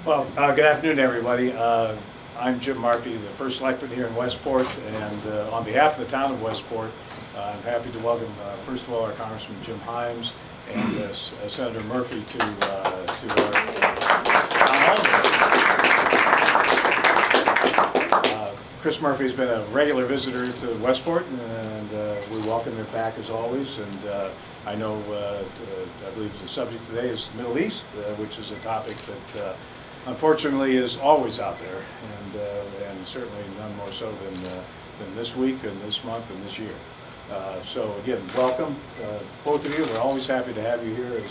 Well, good afternoon, everybody. I'm Jim Murphy, the first selectman here in Westport, and on behalf of the town of Westport, I'm happy to welcome, first of all, our Congressman Jim Himes and Senator Murphy to our town hall. Chris Murphy has been a regular visitor to Westport, and we welcome him back as always. And I know, I believe the subject today is the Middle East, which is a topic that unfortunately is always out there, and certainly none more so than this week and this month and this year. So again, welcome, both of you. We're always happy to have you here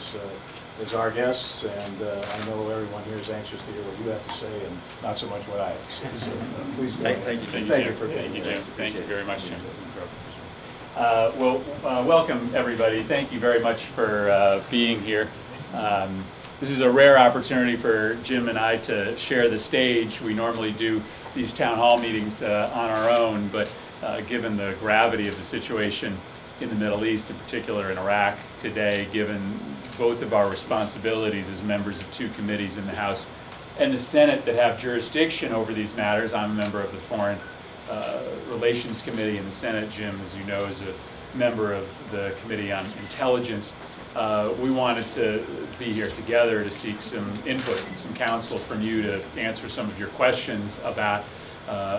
as our guests, and I know everyone here is anxious to hear what you have to say and not so much what I have to say. So please go ahead. Thank you for being here. Thank you very much, Jim. Welcome everybody. Thank you very much for being here. This is a rare opportunity for Jim and I to share the stage. We normally do these town hall meetings on our own, but given the gravity of the situation in the Middle East, in particular in Iraq today, given both of our responsibilities as members of two committees in the House and the Senate that have jurisdiction over these matters. I'm a member of the Foreign Relations Committee in the Senate. Jim, as you know, is a member of the Committee on Intelligence. We wanted to be here together to seek some input and some counsel from you to answer some of your questions about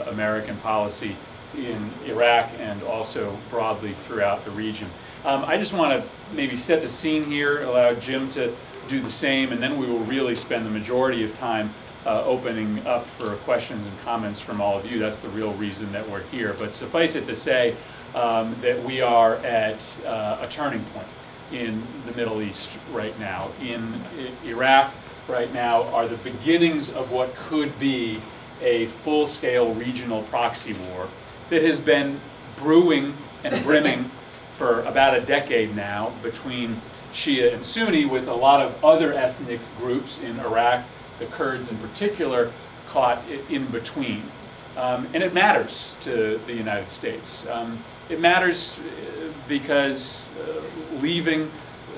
American policy in Iraq and also broadly throughout the region. I just want to maybe set the scene here, allow Jim to do the same, and then we will really spend the majority of time opening up for questions and comments from all of you. That's the real reason that we're here. But suffice it to say that we are at a turning point in the Middle East right now. In Iraq right now are the beginnings of what could be a full-scale regional proxy war that has been brewing and brimming for about a decade now between Shia and Sunni, with a lot of other ethnic groups in Iraq, the Kurds in particular, caught in between. And it matters to the United States. It matters because leaving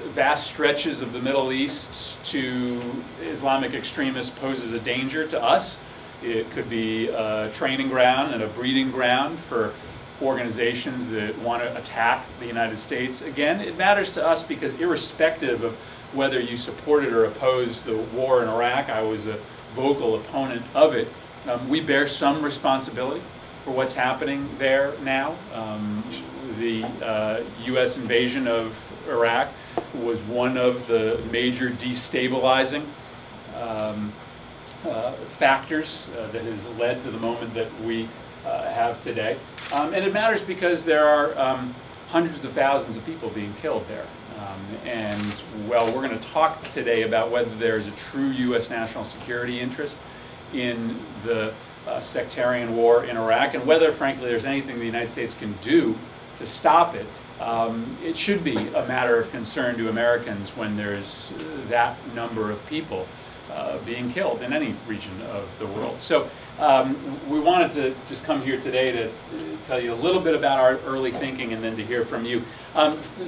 vast stretches of the Middle East to Islamic extremists poses a danger to us. It could be a training ground and a breeding ground for organizations that want to attack the United States. Again, it matters to us because irrespective of whether you supported or opposed the war in Iraq, I was a vocal opponent of it, we bear some responsibility for what's happening there now. The U.S. invasion of Iraq was one of the major destabilizing factors that has led to the moment that we have today. And it matters because there are hundreds of thousands of people being killed there. And well, we're going to talk today about whether there is a true U.S. national security interest in the sectarian war in Iraq, and whether, frankly, there's anything the United States can do to stop it. It should be a matter of concern to Americans when there's that number of people being killed in any region of the world. So we wanted to just come here today to tell you a little bit about our early thinking and then to hear from you.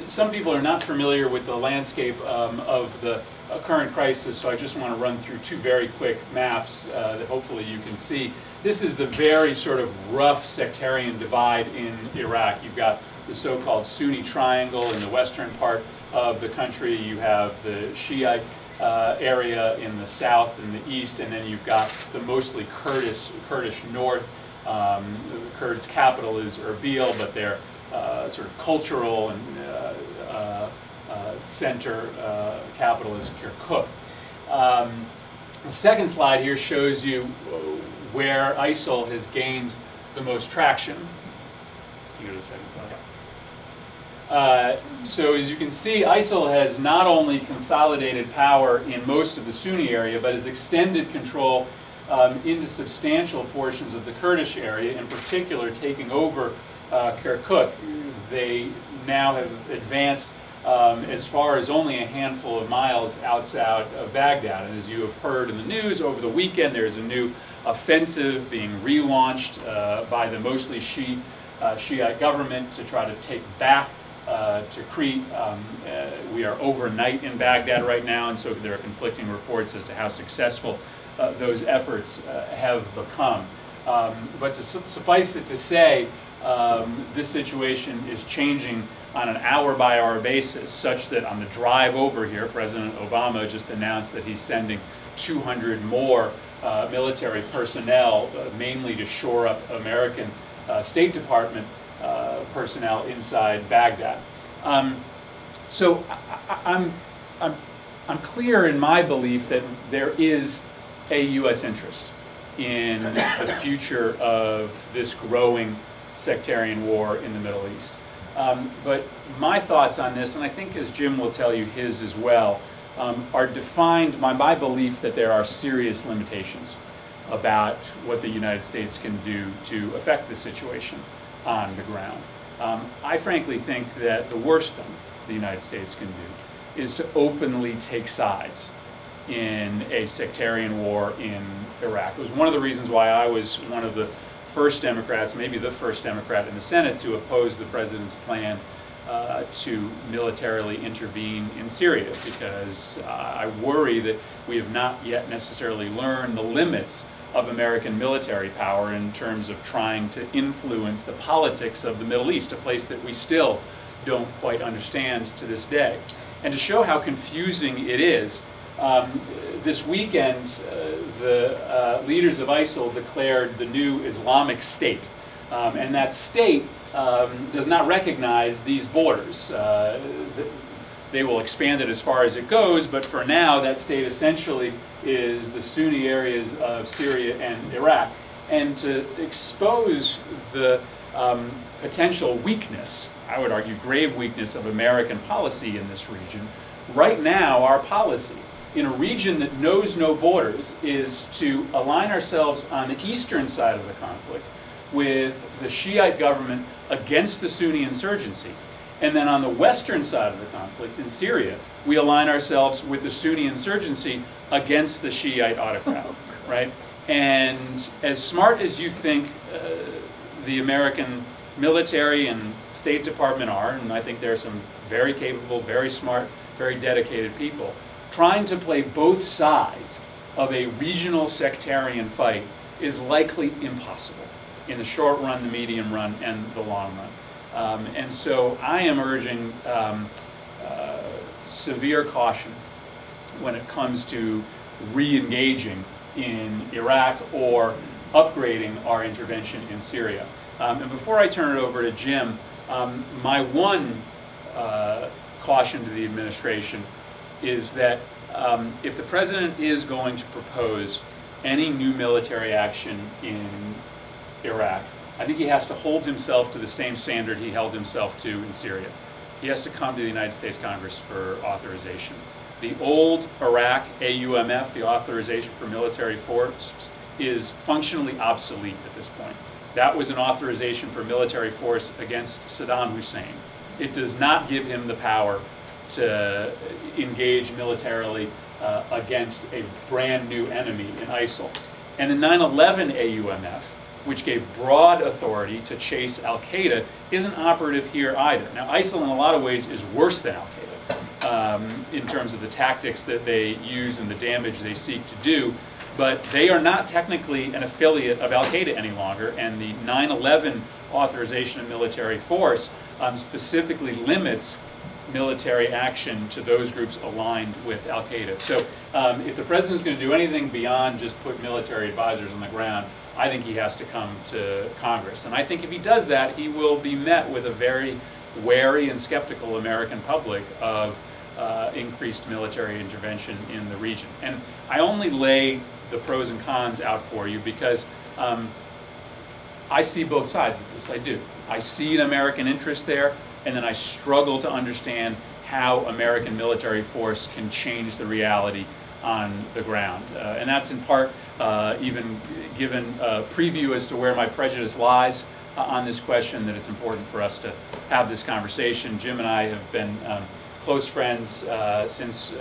Some people are not familiar with the landscape of the current crisis, so I just want to run through two very quick maps that hopefully you can see. This is the very sort of rough sectarian divide in Iraq. You've got the so-called Sunni triangle in the western part of the country. You have the Shiite area in the south and the east, and then you've got the mostly Kurdish north. The Kurds' capital is Erbil, but their sort of cultural and center capital is Kirkuk. The second slide here shows you where ISIL has gained the most traction. You go to the second slide. So as you can see, ISIL has not only consolidated power in most of the Sunni area, but has extended control into substantial portions of the Kurdish area, in particular taking over Kirkuk. They now have advanced as far as only a handful of miles outside of Baghdad. And as you have heard in the news over the weekend, there's a new offensive being relaunched by the mostly Shiite government to try to take back Tikrit. We are overnight in Baghdad right now, and so there are conflicting reports as to how successful those efforts have become. But to suffice it to say, this situation is changing on an hour-by-hour basis, such that on the drive over here, President Obama just announced that he's sending 200 more military personnel, mainly to shore up American State Department personnel inside Baghdad. So I'm clear in my belief that there is a U.S. interest in the future of this growing sectarian war in the Middle East. But my thoughts on this, and I think as Jim will tell you his as well, are defined by my belief that there are serious limitations about what the United States can do to affect the situation on the ground. I frankly think that the worst thing the United States can do is to openly take sides in a sectarian war in Iraq. It was one of the reasons why I was one of the first Democrats, maybe the first Democrat in the Senate, to oppose the president's plan to militarily intervene in Syria, because I worry that we have not yet necessarily learned the limits of American military power in terms of trying to influence the politics of the Middle East, a place that we still don't quite understand to this day. And to show how confusing it is, this weekend the leaders of ISIL declared the new Islamic State, and that state does not recognize these borders. They will expand it as far as it goes, but for now that state essentially is the Sunni areas of Syria and Iraq. And to expose the potential weakness, I would argue grave weakness, of American policy in this region, right now our policy in a region that knows no borders is to align ourselves on the eastern side of the conflict with the Shiite government against the Sunni insurgency. And then on the western side of the conflict in Syria, we align ourselves with the Sunni insurgency against the Shiite autocrat, right? And as smart as you think the American military and State Department are, and I think there are some very capable, very smart, very dedicated people, trying to play both sides of a regional sectarian fight is likely impossible in the short run, the medium run, and the long run. And so I am urging severe caution when it comes to re-engaging in Iraq or upgrading our intervention in Syria. And before I turn it over to Jim, my one caution to the administration is that if the president is going to propose any new military action in Iraq, I think he has to hold himself to the same standard he held himself to in Syria. He has to come to the United States Congress for authorization. The old Iraq AUMF, the authorization for military force, is functionally obsolete at this point. That was an authorization for military force against Saddam Hussein. It does not give him the power to engage militarily against a brand new enemy in ISIL. And the 9/11 AUMF, which gave broad authority to chase al-Qaeda, isn't operative here either. Now, ISIL in a lot of ways is worse than al-Qaeda in terms of the tactics that they use and the damage they seek to do, but they are not technically an affiliate of al-Qaeda any longer, and the 9/11 authorization of military force specifically limits military action to those groups aligned with al-Qaeda. So if the president's going to do anything beyond just put military advisors on the ground, I think he has to come to Congress. And I think if he does that, he will be met with a very wary and skeptical American public of increased military intervention in the region. And I only lay the pros and cons out for you because I see both sides of this. I do. I see an American interest there, and then I struggle to understand how American military force can change the reality on the ground. And that's in part even given a preview as to where my prejudice lies on this question, that it's important for us to have this conversation. Jim and I have been close friends since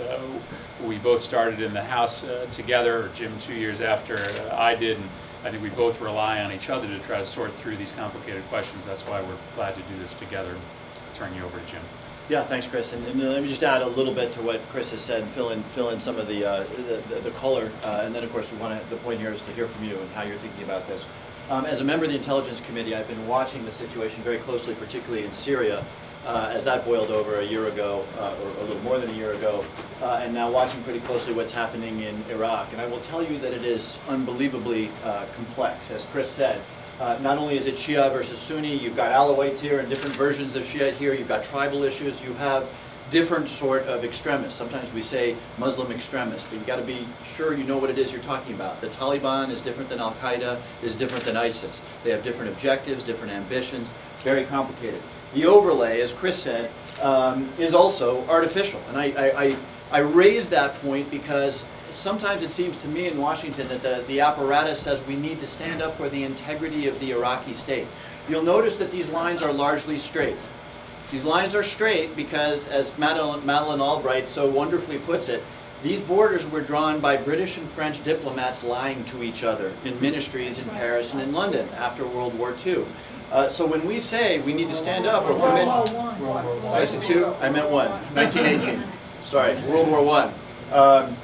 we both started in the House together, Jim 2 years after I did, and I think we both rely on each other to try to sort through these complicated questions. That's why we're glad to do this together. Turn you over to Jim. Yeah, thanks, Chris. And let me just add a little bit to what Chris has said, and fill in some of the color. And then, of course, the point here is to hear from you and how you're thinking about this. As a member of the Intelligence Committee, I've been watching the situation very closely, particularly in Syria, as that boiled over a year ago, or a little more than a year ago, and now watching pretty closely what's happening in Iraq. And I will tell you that it is unbelievably complex, as Chris said. Not only is it Shia versus Sunni, you've got Alawites here and different versions of Shiite here, you've got tribal issues, you have different sort of extremists. Sometimes we say Muslim extremists, but you've got to be sure you know what it is you're talking about. The Taliban is different than Al-Qaeda, is different than ISIS. They have different objectives, different ambitions, very complicated. The overlay, as Chris said, is also artificial. And I raise that point because sometimes it seems to me in Washington that the apparatus says we need to stand up for the integrity of the Iraqi state. You'll notice that these lines are largely straight. These lines are straight because, as Madeleine Albright so wonderfully puts it, these borders were drawn by British and French diplomats lying to each other in ministries in Paris and in London after World War II. So when we say we need to stand up or commit... I said two? I meant one. 1918. Sorry, World War I.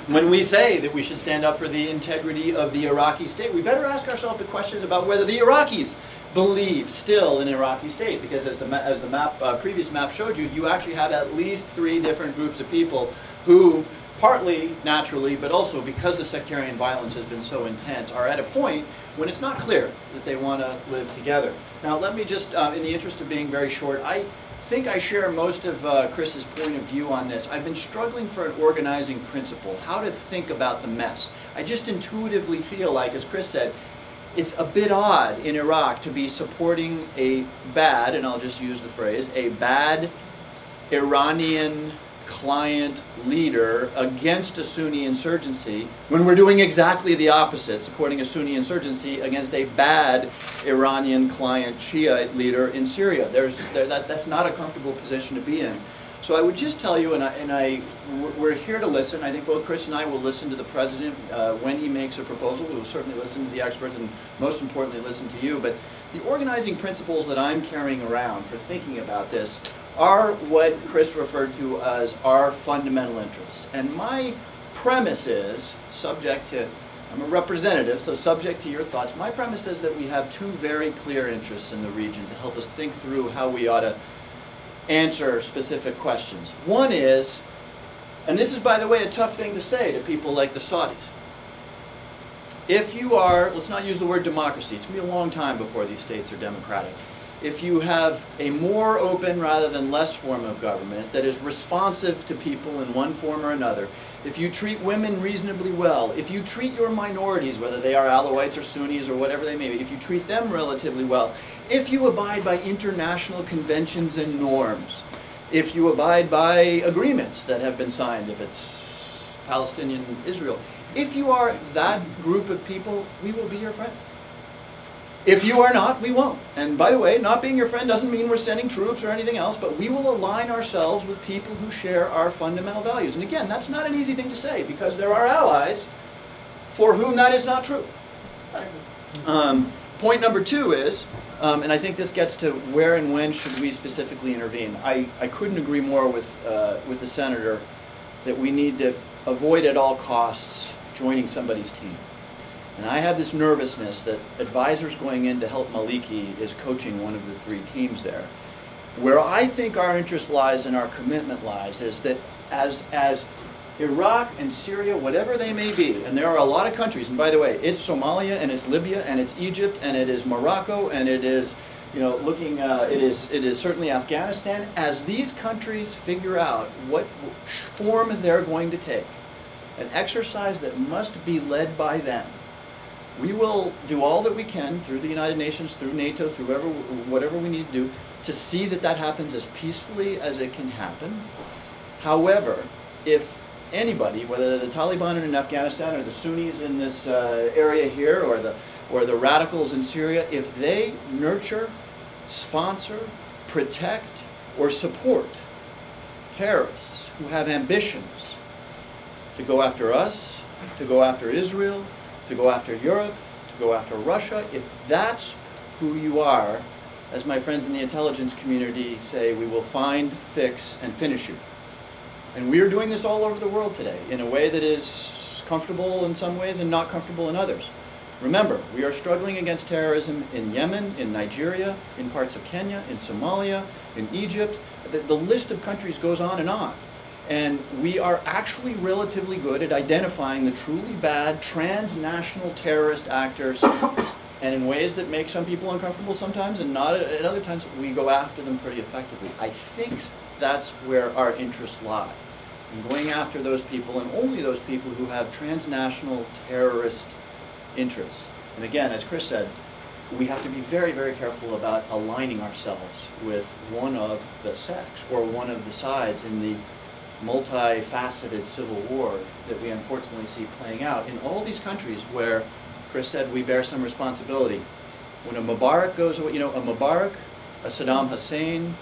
When we say that we should stand up for the integrity of the Iraqi state, we better ask ourselves the questions about whether the Iraqis believe still in an Iraqi state, because as the previous map showed you, you actually have at least 3 different groups of people who, partly naturally, but also because the sectarian violence has been so intense, are at a point when it's not clear that they want to live together. Now let me just, in the interest of being very short, I think I share most of Chris's point of view on this. I've been struggling for an organizing principle, how to think about the mess. I just intuitively feel like, as Chris said, it's a bit odd in Iraq to be supporting a bad, and I'll just use the phrase, a bad Iranian client leader against a Sunni insurgency when we're doing exactly the opposite, supporting a Sunni insurgency against a bad Iranian client Shiite leader in Syria. That's not a comfortable position to be in. So I would just tell you, we're here to listen. I think both Chris and I will listen to the President when he makes a proposal. We will certainly listen to the experts and most importantly listen to you. But the organizing principles that I'm carrying around for thinking about this are what Chris referred to as our fundamental interests. And my premise is, subject to, I'm a representative, so subject to your thoughts, my premise is that we have 2 very clear interests in the region to help us think through how we ought to answer specific questions. One is, and this is, by the way, a tough thing to say to people like the Saudis. If you are, let's not use the word democracy, it's going to be a long time before these states are democratic. If you have a more open rather than less form of government that is responsive to people in one form or another, if you treat women reasonably well, if you treat your minorities, whether they are Alawites or Sunnis or whatever they may be, if you treat them relatively well, if you abide by international conventions and norms, if you abide by agreements that have been signed, if it's Palestinian Israel, if you are that group of people, we will be your friend. If you are not, we won't. And by the way, not being your friend doesn't mean we're sending troops or anything else, but we will align ourselves with people who share our fundamental values. And again, that's not an easy thing to say, because there are allies for whom that is not true. Point number 2 is, and I think this gets to where and when should we specifically intervene. I couldn't agree more with the Senator that we need to avoid at all costs joining somebody's team. And I have this nervousness that advisors going in to help Maliki is coaching one of the 3 teams there. Where I think our interest lies and our commitment lies is that as Iraq and Syria, whatever they may be, and there are a lot of countries, and by the way, it's Somalia and it's Libya and it's Egypt and it is Morocco and it is, you know, it is certainly Afghanistan. As these countries figure out what form they're going to take, an exercise that must be led by them, we will do all that we can through the United Nations, through NATO, through whatever we need to do to see that that happens as peacefully as it can happen. However, if anybody, whether the Taliban in Afghanistan or the Sunnis in this area here or the radicals in Syria, if they nurture, sponsor, protect, or support terrorists who have ambitions to go after us, to go after Israel, to go after Europe, to go after Russia, if that's who you are, as my friends in the intelligence community say, we will find, fix, and finish you. And we are doing this all over the world today in a way that is comfortable in some ways and not comfortable in others. Remember, we are struggling against terrorism in Yemen, in Nigeria, in parts of Kenya, in Somalia, in Egypt. The list of countries goes on and on. And we are actually relatively good at identifying the truly bad transnational terrorist actors, and in ways that make some people uncomfortable sometimes, and not at other times, we go after them pretty effectively. I think that's where our interests lie, in going after those people, and only those people who have transnational terrorist interests. And again, as Chris said, we have to be very, very careful about aligning ourselves with one of the sects or one of the sides in the multifaceted civil war that we unfortunately see playing out in all these countries where Chris said we bear some responsibility. When a Mubarak goes away, you know, a Mubarak, a Saddam Hussein,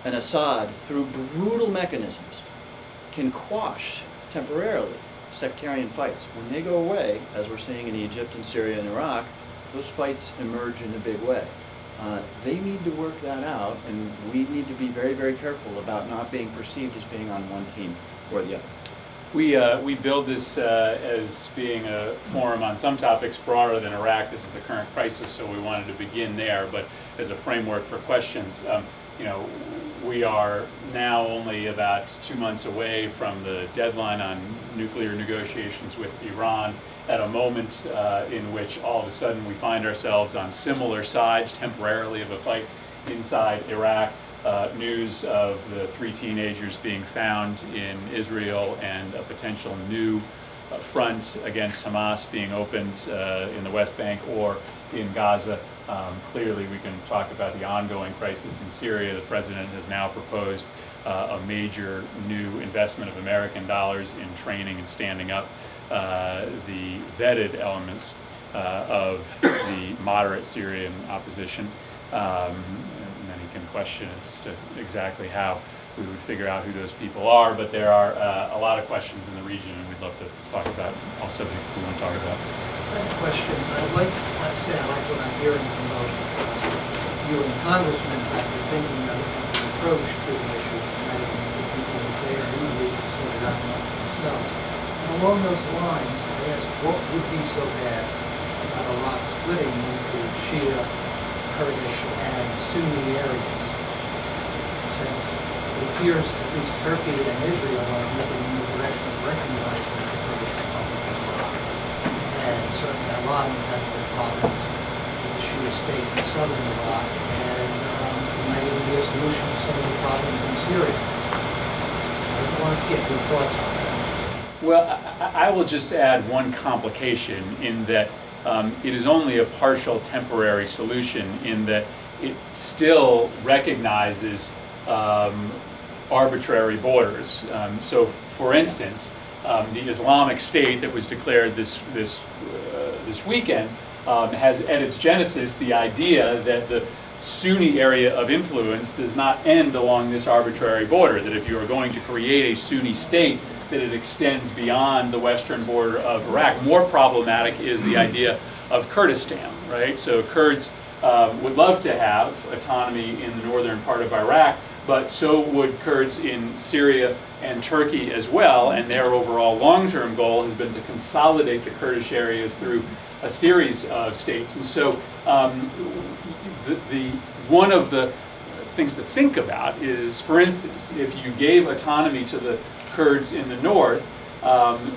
an Assad, through brutal mechanisms, can quash temporarily sectarian fights. When they go away, as we're seeing in Egypt and Syria and Iraq, those fights emerge in a big way. They need to work that out, and we need to be very, very careful about not being perceived as being on one team or the other. We build this as being a forum on some topics broader than Iraq. This is the current crisis, so we wanted to begin there. But as a framework for questions, you know, we are now only about 2 months away from the deadline on nuclear negotiations with Iran, at a moment in which all of a sudden we find ourselves on similar sides temporarily of a fight inside Iraq. News of the 3 teenagers being found in Israel, and a potential new front against Hamas being opened in the West Bank or in Gaza. Clearly we can talk about the ongoing crisis in Syria. The president has now proposed a major new investment of American dollars in training and standing up the vetted elements of the moderate Syrian opposition. Many can question as to exactly how we would figure out who those people are, but there are a lot of questions in the region, and we'd love to talk about all subjects we want to talk about. I have a question. Like I say, I like what I'm hearing from both you and the Congressman about your thinking of the approach to the issues, and letting the people there in the region sort it out amongst themselves. And along those lines, I ask, what would be so bad about Iraq splitting into Shia, Kurdish, and Sunni areas? Since it appears at least Turkey and Israel are moving in the direction of recognizing the Kurdish Republic of Iraq. And certainly Iran would have no problems with the Shia state in southern Iraq, and it might even be a solution to some of the problems in Syria. I wanted to get your thoughts on that. Well, I will just add one complication in that it is only a partial temporary solution, in that it still recognizes arbitrary borders. So, for instance, the Islamic State that was declared this weekend has at its genesis the idea that the Sunni area of influence does not end along this arbitrary border, that if you are going to create a Sunni state, that it extends beyond the western border of Iraq. More problematic is the idea of Kurdistan, right? So Kurds would love to have autonomy in the northern part of Iraq, but so would Kurds in Syria and Turkey as well, and their overall long-term goal has been to consolidate the Kurdish areas through a series of states. And so one of the things to think about is, for instance, if you gave autonomy to the Kurds in the north,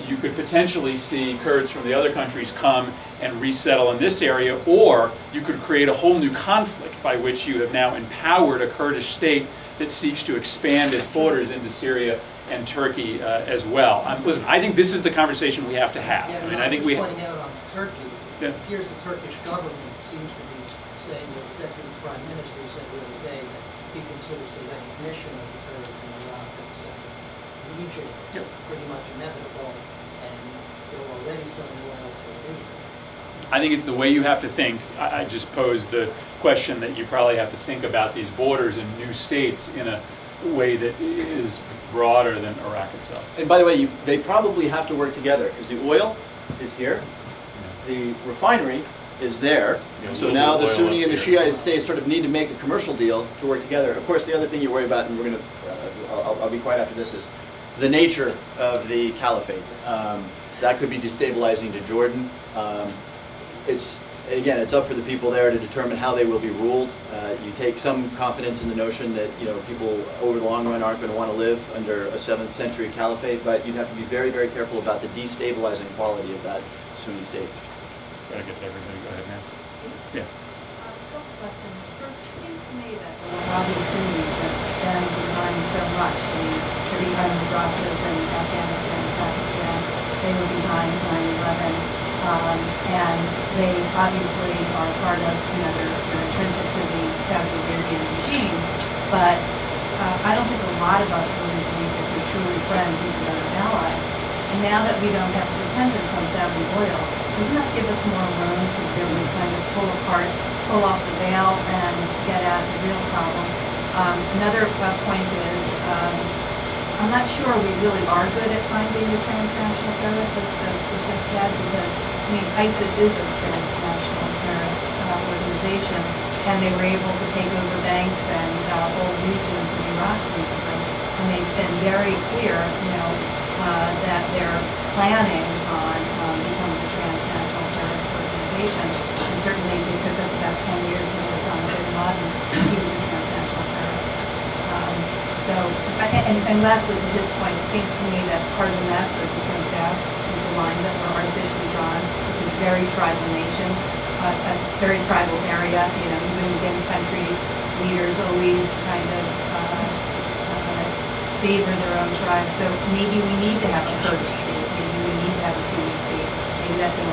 you could potentially see Kurds from the other countries come and resettle in this area, or you could create a whole new conflict by which you have now empowered a Kurdish state that seeks to expand its borders into Syria and Turkey as well. Listen, I think this is the conversation we have to have. Yeah, I mean, I think we pointing out on Turkey, yeah. it appears the Turkish government seems to be saying, the Deputy Prime Minister said the other day that he considers the recognition of the Kurds in Iraq as a separate region pretty much inevitable, and they're already selling oil to Israel. I think it's the way you have to think. I just posed the question that you probably have to think about these borders and new states in a way that is broader than Iraq itself. And by the way, they probably have to work together, because the oil is here, the refinery is there. Yeah, So we'll now do the oil Sunni up and the here. Shia states sort of need to make a commercial deal to work together. Of course, the other thing you worry about, and we're going to, I'll be quiet after this, is the nature of the caliphate. That could be destabilizing to Jordan. Again, it's up for the people there to determine how they will be ruled. You take some confidence in the notion that people over the long run aren't going to want to live under a 7th century caliphate, but you'd have to be very, very careful about the destabilizing quality of that Sunni state. Try to get to everybody. Go ahead, ma'am. Yeah. A couple questions. First, it seems to me that the Wahhabi Sunnis have been behind so much. They're behind the madrasas in Afghanistan and Pakistan. They were behind 9/11. And they obviously are part of, they're intrinsic to the Saudi Arabian regime. But I don't think a lot of us really believe that they're truly friends, even though they're allies. And now that we don't have dependence on Saudi oil, doesn't that give us more room to really kind of pull off the veil and get at the real problem? Another point is, I'm not sure we really are good at finding the transnational terrorists, as was just said, because ISIS is a transnational terrorist organization, and they were able to take over banks and whole regions of Iraq recently, and they've been very clear, that they're planning on becoming a transnational terrorist organization. And certainly it took us about 10 years to get Osama bin Laden. He was a transnational terrorist. And lastly, to this point, it seems to me that part of the mess, as we pointed out, is the lines that were artificially drawn. It's a very tribal nation, a very tribal area. Even within countries, leaders always kind of favor their own tribe. So maybe we need to have a Kurdish state. Maybe we need to have a Sunni state. Maybe that's in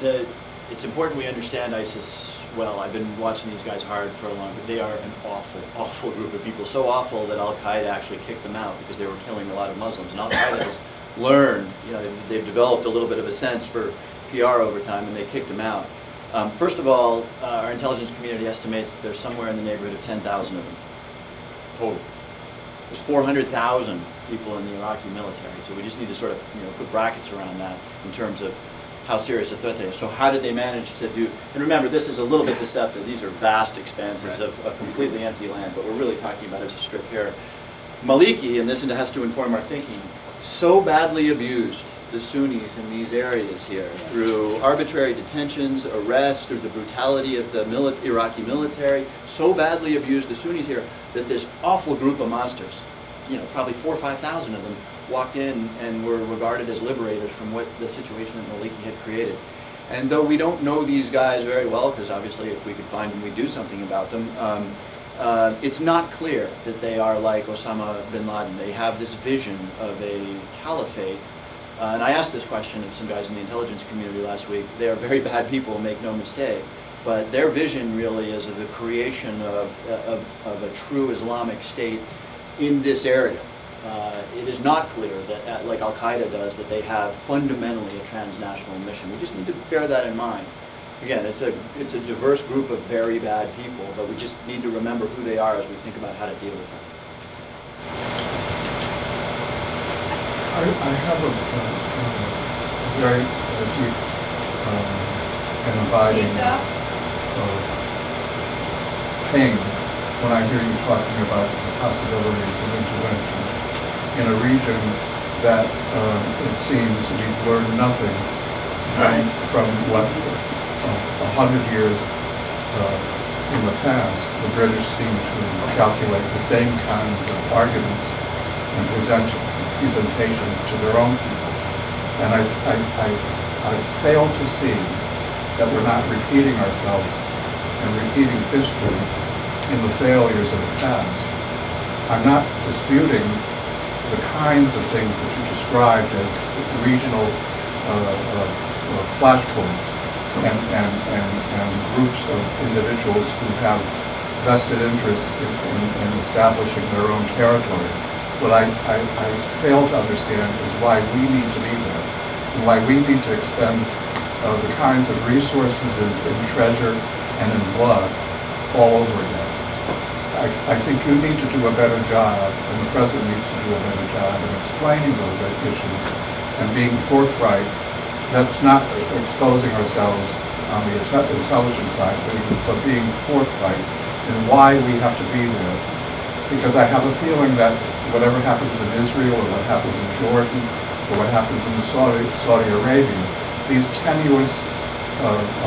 the It's important we understand ISIS well. I've been watching these guys hard for a long time. They are an awful, awful group of people. So awful that Al-Qaeda actually kicked them out because they were killing a lot of Muslims. And Al-Qaeda has learned, they've developed a little bit of a sense for PR over time, and they kicked them out. First of all, our intelligence community estimates that there's somewhere in the neighborhood of 10,000 of them total. There's 400,000 people in the Iraqi military, so we just need to sort of put brackets around that in terms of how serious a threat they are. So how did they manage to do, and remember, this is a little bit deceptive. These are vast expanses of completely empty land, but we're really talking about as a strip here. Maliki, and this has to inform our thinking, so badly abused the Sunnis in these areas here through arbitrary detentions, arrests, through the brutality of the Iraqi military, so badly abused the Sunnis here that this awful group of monsters, probably 4,000 or 5,000 of them, walked in and were regarded as liberators from what the situation that Maliki had created. And though we don't know these guys very well, because obviously if we could find them, we'd do something about them, it's not clear that they are like Osama bin Laden. They have this vision of a caliphate. And I asked this question of some guys in the intelligence community last week. They are very bad people, make no mistake. But their vision really is of the creation of a true Islamic state in this area. It is not clear that, like Al-Qaeda does, that they have fundamentally a transnational mission. We just need to bear that in mind. Again, it's a diverse group of very bad people, but we just need to remember who they are as we think about how to deal with them. I have a very deep and abiding pain when I hear you talking about the possibilities of intervention in a region that it seems we've learned nothing from what 100 years in the past. The British seem to calculate the same kinds of arguments and presentations to their own people. And I fail to see that we're not repeating ourselves and repeating history in the failures of the past. I'm not disputing the kinds of things that you described as regional flashpoints and groups of individuals who have vested interests in establishing their own territories. What I fail to understand is why we need to be there, and why we need to expend the kinds of resources in treasure and in blood all over again. I think you need to do a better job, and the President needs to do a better job in explaining those issues and being forthright. That's not exposing ourselves on the intelligence side, but being forthright in why we have to be there. Because I have a feeling that whatever happens in Israel, or what happens in Jordan, or what happens in Saudi Arabia, these tenuous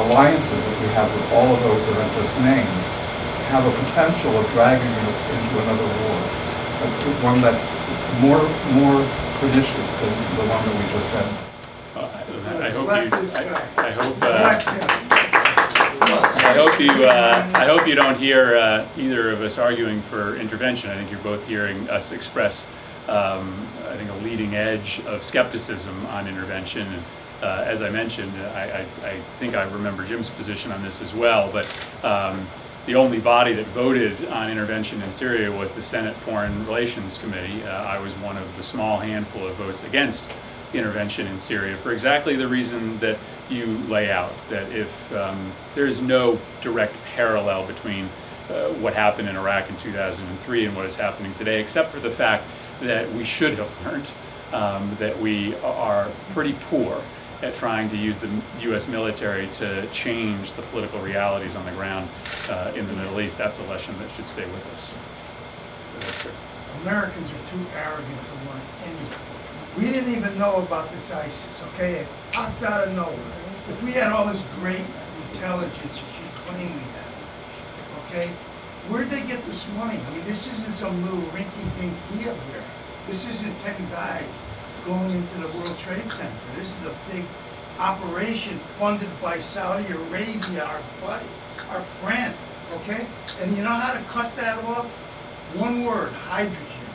alliances that we have with all of those that I've just named have a potential of dragging us into another war, one that's more pernicious than the one that we just had. I hope you don't hear either of us arguing for intervention. I think you're both hearing us express, I think, a leading edge of skepticism on intervention. And, as I mentioned, I think I remember Jim's position on this as well, but the only body that voted on intervention in Syria was the Senate Foreign Relations Committee. I was one of the small handful of votes against intervention in Syria for exactly the reason that you lay out, that if there is no direct parallel between what happened in Iraq in 2003 and what is happening today, except for the fact that we should have learned that we are pretty poor at trying to use the U.S. military to change the political realities on the ground in the Middle East. That's a lesson that should stay with us. Americans are too arrogant to want anything. We didn't even know about this ISIS, okay? It popped out of nowhere. If we had all this great intelligence that you claim we have, okay? Where'd they get this money? I mean, this isn't some little rinky-dink deal here. This isn't 10 guys going into the World Trade Center. This is a big operation funded by Saudi Arabia, our buddy, our friend, okay? And you know how to cut that off? One word: hydrogen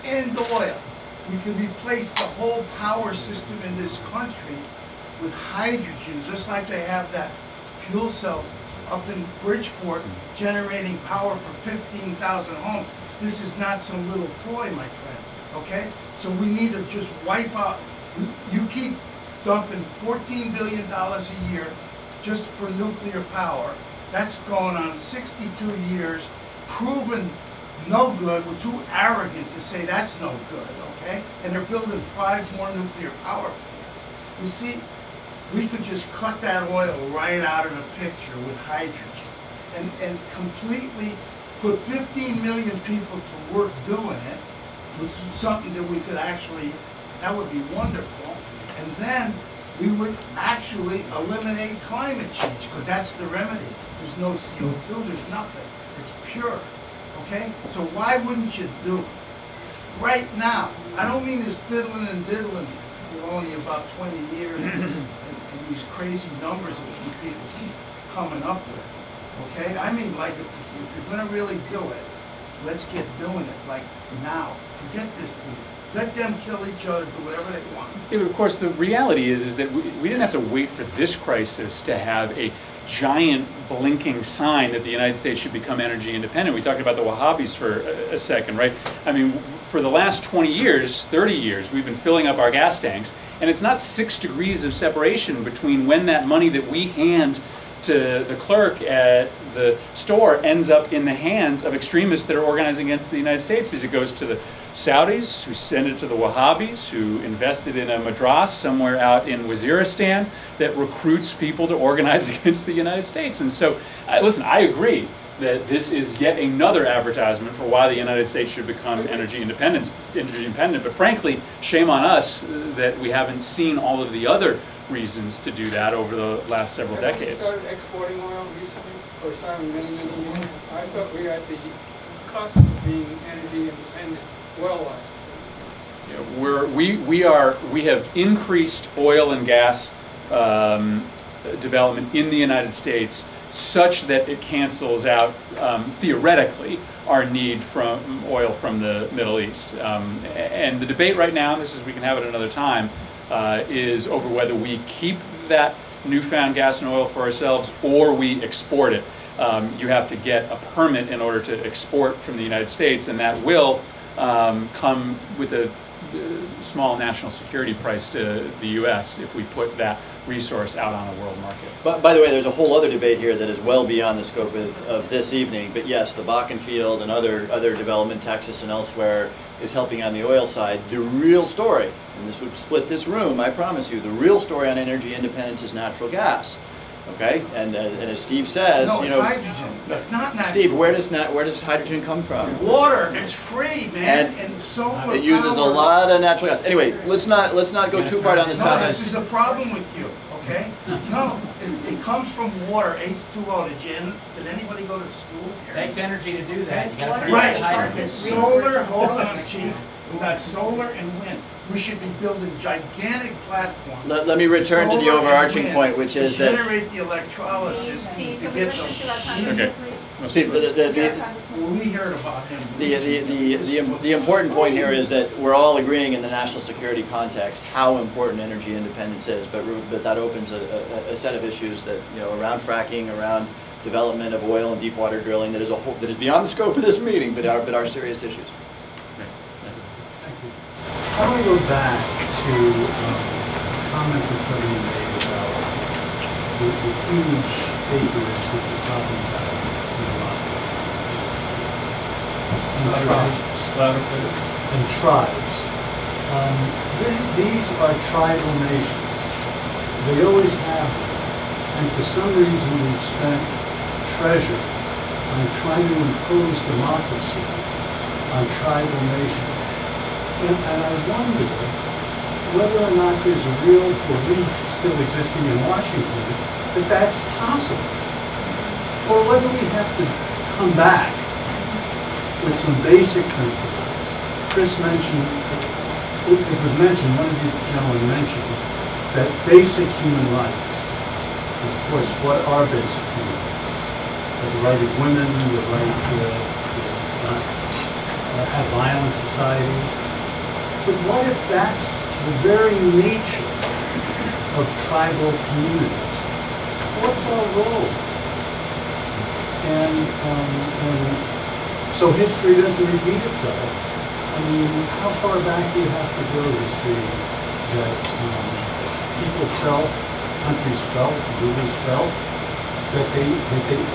and oil. We can replace the whole power system in this country with hydrogen, just like they have that fuel cells up in Bridgeport generating power for 15,000 homes. This is not some little toy, my friend, okay? So we need to just wipe out. You keep dumping $14 billion a year just for nuclear power. That's going on 62 years, proven no good. We're too arrogant to say that's no good, okay? And they're building 5 more nuclear power plants. You see, we could just cut that oil right out of the picture with hydrogen and completely put 15 million people to work doing it, which is something that we could actually, that would be wonderful. And then we would actually eliminate climate change, because that's the remedy. There's no CO2, there's nothing. It's pure. Okay? So why wouldn't you do it? Right now. I don't mean this fiddling and diddling for only about 20 years and these crazy numbers that you people keep coming up with. Okay? I mean, like, if you're going to really do it, let's get doing it, like, now. Forget this deal. Let them kill each other, do whatever they want. Yeah, of course, the reality is that we didn't have to wait for this crisis to have a giant blinking sign that the United States should become energy independent. We talked about the Wahhabis for a second, right? I mean, for the last 20 years, 30 years, we've been filling up our gas tanks, and it's not 6 degrees of separation between when that money that we hand to the clerk at the store ends up in the hands of extremists that are organizing against the United States, because it goes to the Saudis, who send it to the Wahhabis, who invested in a madras somewhere out in Waziristan that recruits people to organize against the United States. And so, listen, I agree that this is yet another advertisement for why the United States should become energy independent. But frankly, shame on us that we haven't seen all of the other reasons to do that over the last several decades. We started exporting oil recently, first time in many, many years. I thought we were at the cusp of being energy independent, oil-wise. Yeah, we have increased oil and gas development in the United States such that it cancels out, theoretically, our need from oil from the Middle East. And the debate right now, and we can have it another time, is over whether we keep that newfound gas and oil for ourselves or we export it. You have to get a permit in order to export from the United States, and that will come with a small national security price to the U.S. if we put that resource out on a world market. But by the way, there's a whole other debate here that is well beyond the scope of this evening. But yes, the Bakken field and other development, Texas and elsewhere, is helping on the oil side. The real story, and this would split this room, I promise you, the real story on energy independence is natural gas. Okay, and as Steve says, No, you it's know, hydrogen. It's not natural. Steve, where does hydrogen come from? Water. It's free, man. And solar It uses power. a lot of natural gas. Anyway, let's not go too far down this No, path. this is a problem with you, okay? No, it comes from water, H2O. Did anybody go to school here? Takes energy to do that. You gotta turn Right, it hydrogen. it's solar, hold on, chief. We got solar and wind. We should be building gigantic platforms. Let me return to the Solar and overarching wind point, which is to that generate the electrolysis Steve, to can we get listen to our those. congressman, Okay. please? Steve, Well, we heard about him. the important point here is that we're all agreeing in the national security context how important energy independence is, but that opens a set of issues that, you know, around fracking, around development of oil and deep water drilling that is beyond the scope of this meeting, but are serious issues. I want to go back to a comment that somebody made about the huge acreage that we're talking about in Iraq. And tribes. These are tribal nations. They always have been. And for some reason we've spent treasure on trying to impose democracy on tribal nations. And I wonder whether or not there's a real belief still existing in Washington that that's possible. Or whether we have to come back with some basic principles. Chris mentioned, it was mentioned, one of you gentlemen mentioned, that basic human rights. And of course, what are basic human rights? The right of women, the right to have violent societies. But what if that's the very nature of tribal communities? What's our role? And so history doesn't repeat itself. I mean, how far back do you have to go to see that people felt, countries felt, rulers felt that they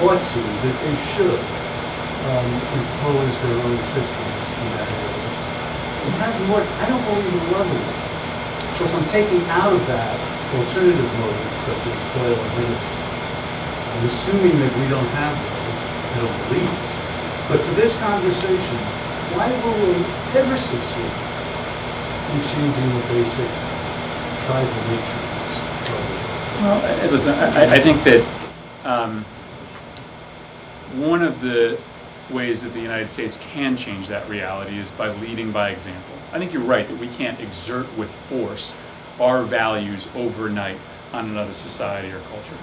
ought to, that they should impose their own systems in that area? It hasn't worked. I don't believe it will ever work. Because I'm taking out of that alternative motives such as oil and energy. I'm assuming that we don't have those. I don't believe it. But for this conversation, why will we ever succeed in changing the basic tribal nature of this? Well, listen, I think that one of the ways that the United States can change that reality is by leading by example. I think you're right that we can't exert with force our values overnight on another society or culture.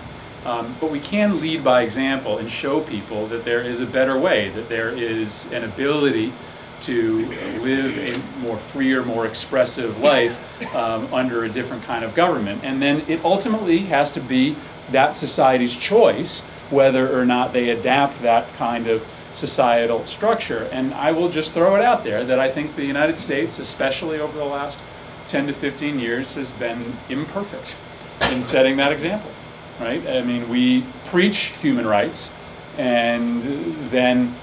But we can lead by example and show people that there is a better way, that there is an ability to live a more freer, more expressive life under a different kind of government. And then it ultimately has to be that society's choice whether or not they adapt that kind of societal structure. And I will just throw it out there that I think the United States, especially over the last 10 to 15 years, has been imperfect in setting that example, right? I mean, we preach human rights and then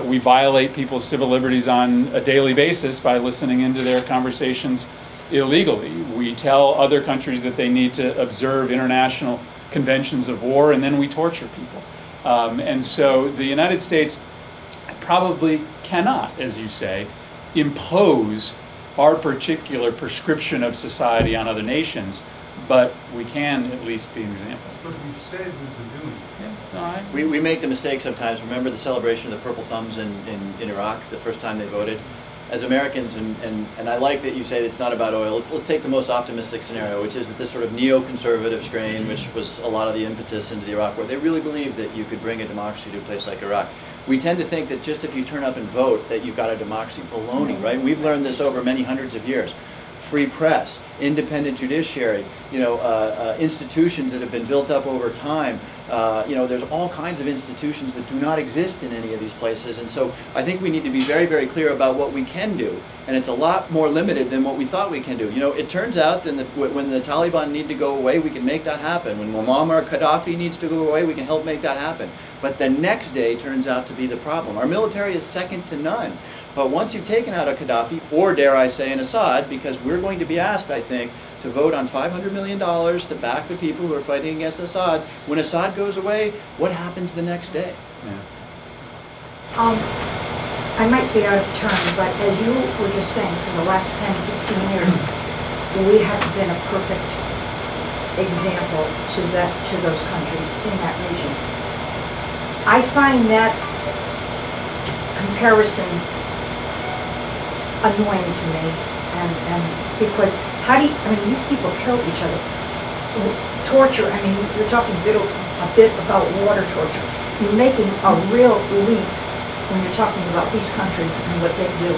we violate people's civil liberties on a daily basis by listening into their conversations illegally. We tell other countries that they need to observe international conventions of war, and then we torture people. And so the United States probably cannot, as you say, impose our particular prescription of society on other nations, but we can at least be an example. But we've said we've been doing it. Yeah. We make the mistake sometimes. Remember the celebration of the Purple Thumbs in Iraq, the first time they voted? As Americans, and I like that you say that it's not about oil. Let's take the most optimistic scenario, which is that this sort of neoconservative strain, which was a lot of the impetus into the Iraq War, they really believed that you could bring a democracy to a place like Iraq. We tend to think that just if you turn up and vote that you've got a democracy. Baloney, right? We've learned this over many hundreds of years. Free press, independent judiciary, institutions that have been built up over time, You know, there's all kinds of institutions that do not exist in any of these places, and so I think we need to be very, very clear about what we can do, and it's a lot more limited than what we thought we can do. You know, it turns out that when the Taliban need to go away, we can make that happen. When Muammar Gaddafi needs to go away, we can help make that happen. But the next day turns out to be the problem. Our military is second to none. But once you've taken out a Gaddafi, or dare I say an Assad, because we're going to be asked, I think, to vote on $500 million to back the people who are fighting against Assad. When Assad goes away, what happens the next day? Yeah. I might be out of turn, but as you were just saying, for the last 10, 15 years, we have been a perfect example to those countries in that region. I find that comparison annoying to me, and because how do you, I mean, these people kill each other. Torture, I mean, you're talking a bit about water torture. You're making a real leap when you're talking about these countries and what they do,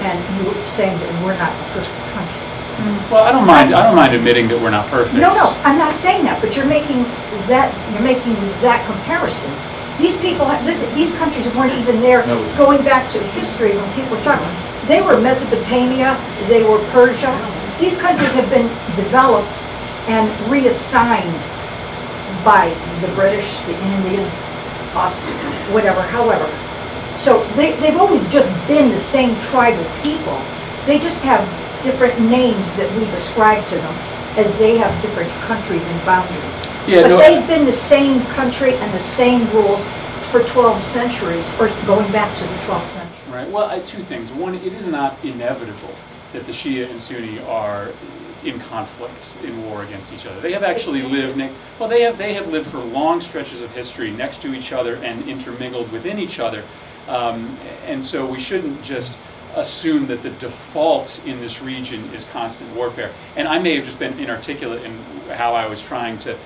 and you're saying that we're not a perfect country. Well, I don't mind admitting that we're not perfect. No, I'm not saying that, but you're making that comparison. These people, these countries weren't even there. Going back to history, when people were talking, they were Mesopotamia, they were Persia. These countries have been developed and reassigned by the British, the Indian, us, whatever, however. So they've always just been the same tribal people. They just have different names that we've ascribed to them, as they have different countries and boundaries. Yeah, but they've been the same country and the same rules for 12 centuries, or going back to the 12th century. Right. Well, two things. One, it is not inevitable that the Shia and Sunni are in conflict, in war against each other. They have actually lived, well, they have lived for long stretches of history next to each other and intermingled within each other. And so we shouldn't just assume that the default in this region is constant warfare. And I may have just been inarticulate in how I was trying to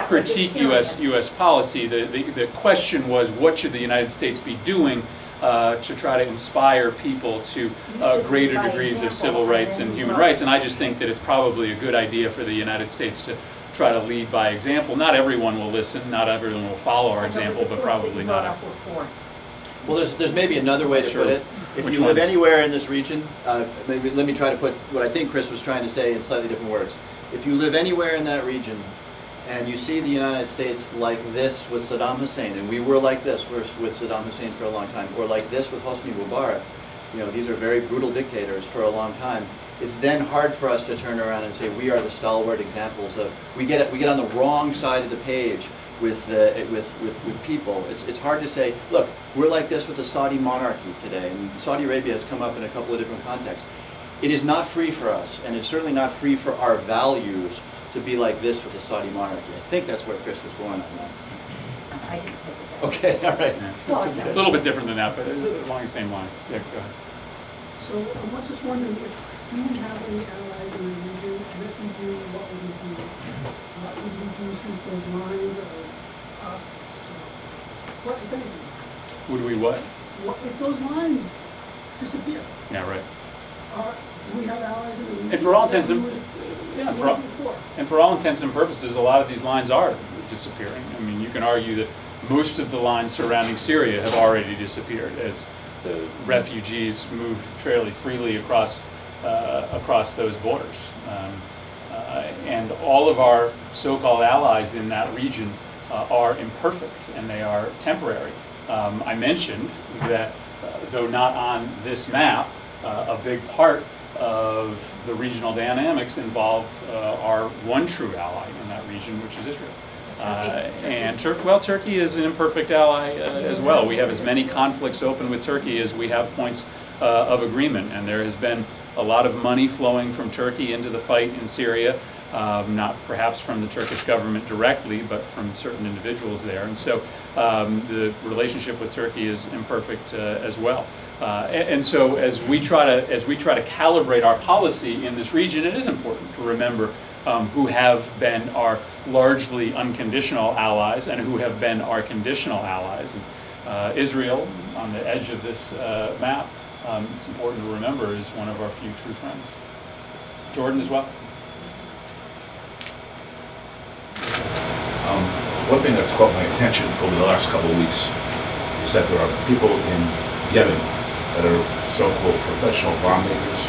critique U.S. policy. The question was, what should the United States be doing to try to inspire people to greater degrees of civil rights and human rights? And I just think that it's probably a good idea for the United States to try to lead by example. Not everyone will listen, not everyone will follow our example, but probably not. Well, there's maybe another way to put it. If you live anywhere in this region, maybe let me try to put what I think Chris was trying to say in slightly different words. If you live anywhere in that region and you see the United States like this with Saddam Hussein, and we were like this with Saddam Hussein for a long time, or like this with Hosni Mubarak, you know, these are very brutal dictators for a long time, it's then hard for us to turn around and say we are the stalwart examples of, we get on the wrong side of the page with people. It's hard to say, look, we're like this with the Saudi monarchy today, and Saudi Arabia has come up in a couple of different contexts. It is not free for us, and it's certainly not free for our values to be like this with the Saudi monarchy. I think that's where Chris was going on that. I didn't take it that way. Okay, all right. Yeah. Well, it's a little bit different than that, but it's along the same lines. Yeah, go ahead. So I'm just wondering if you have any allies in the region, and if you do, what would you do? Would you do since those lines are what, if anything? Would we what? If those lines disappear? Yeah, right. Do we have allies in the region? And for all intents and purposes, a lot of these lines are disappearing. I mean, you can argue that most of the lines surrounding Syria have already disappeared as the refugees move fairly freely across those borders. And all of our so-called allies in that region are imperfect, and they are temporary. I mentioned that, though not on this map, a big part of the regional dynamics involve our one true ally in that region, which is Israel. And Turkey is an imperfect ally as well. We have as many conflicts open with Turkey as we have points of agreement, and there has been a lot of money flowing from Turkey into the fight in Syria. Not perhaps from the Turkish government directly, but from certain individuals there. And so the relationship with Turkey is imperfect as well. And so as we try to calibrate our policy in this region, it is important to remember who have been our largely unconditional allies and who have been our conditional allies. And, Israel, on the edge of this map, it's important to remember, is one of our few true friends. Jordan as well. one thing that's caught my attention over the last couple of weeks is that there are people in Yemen that are so-called professional bomb makers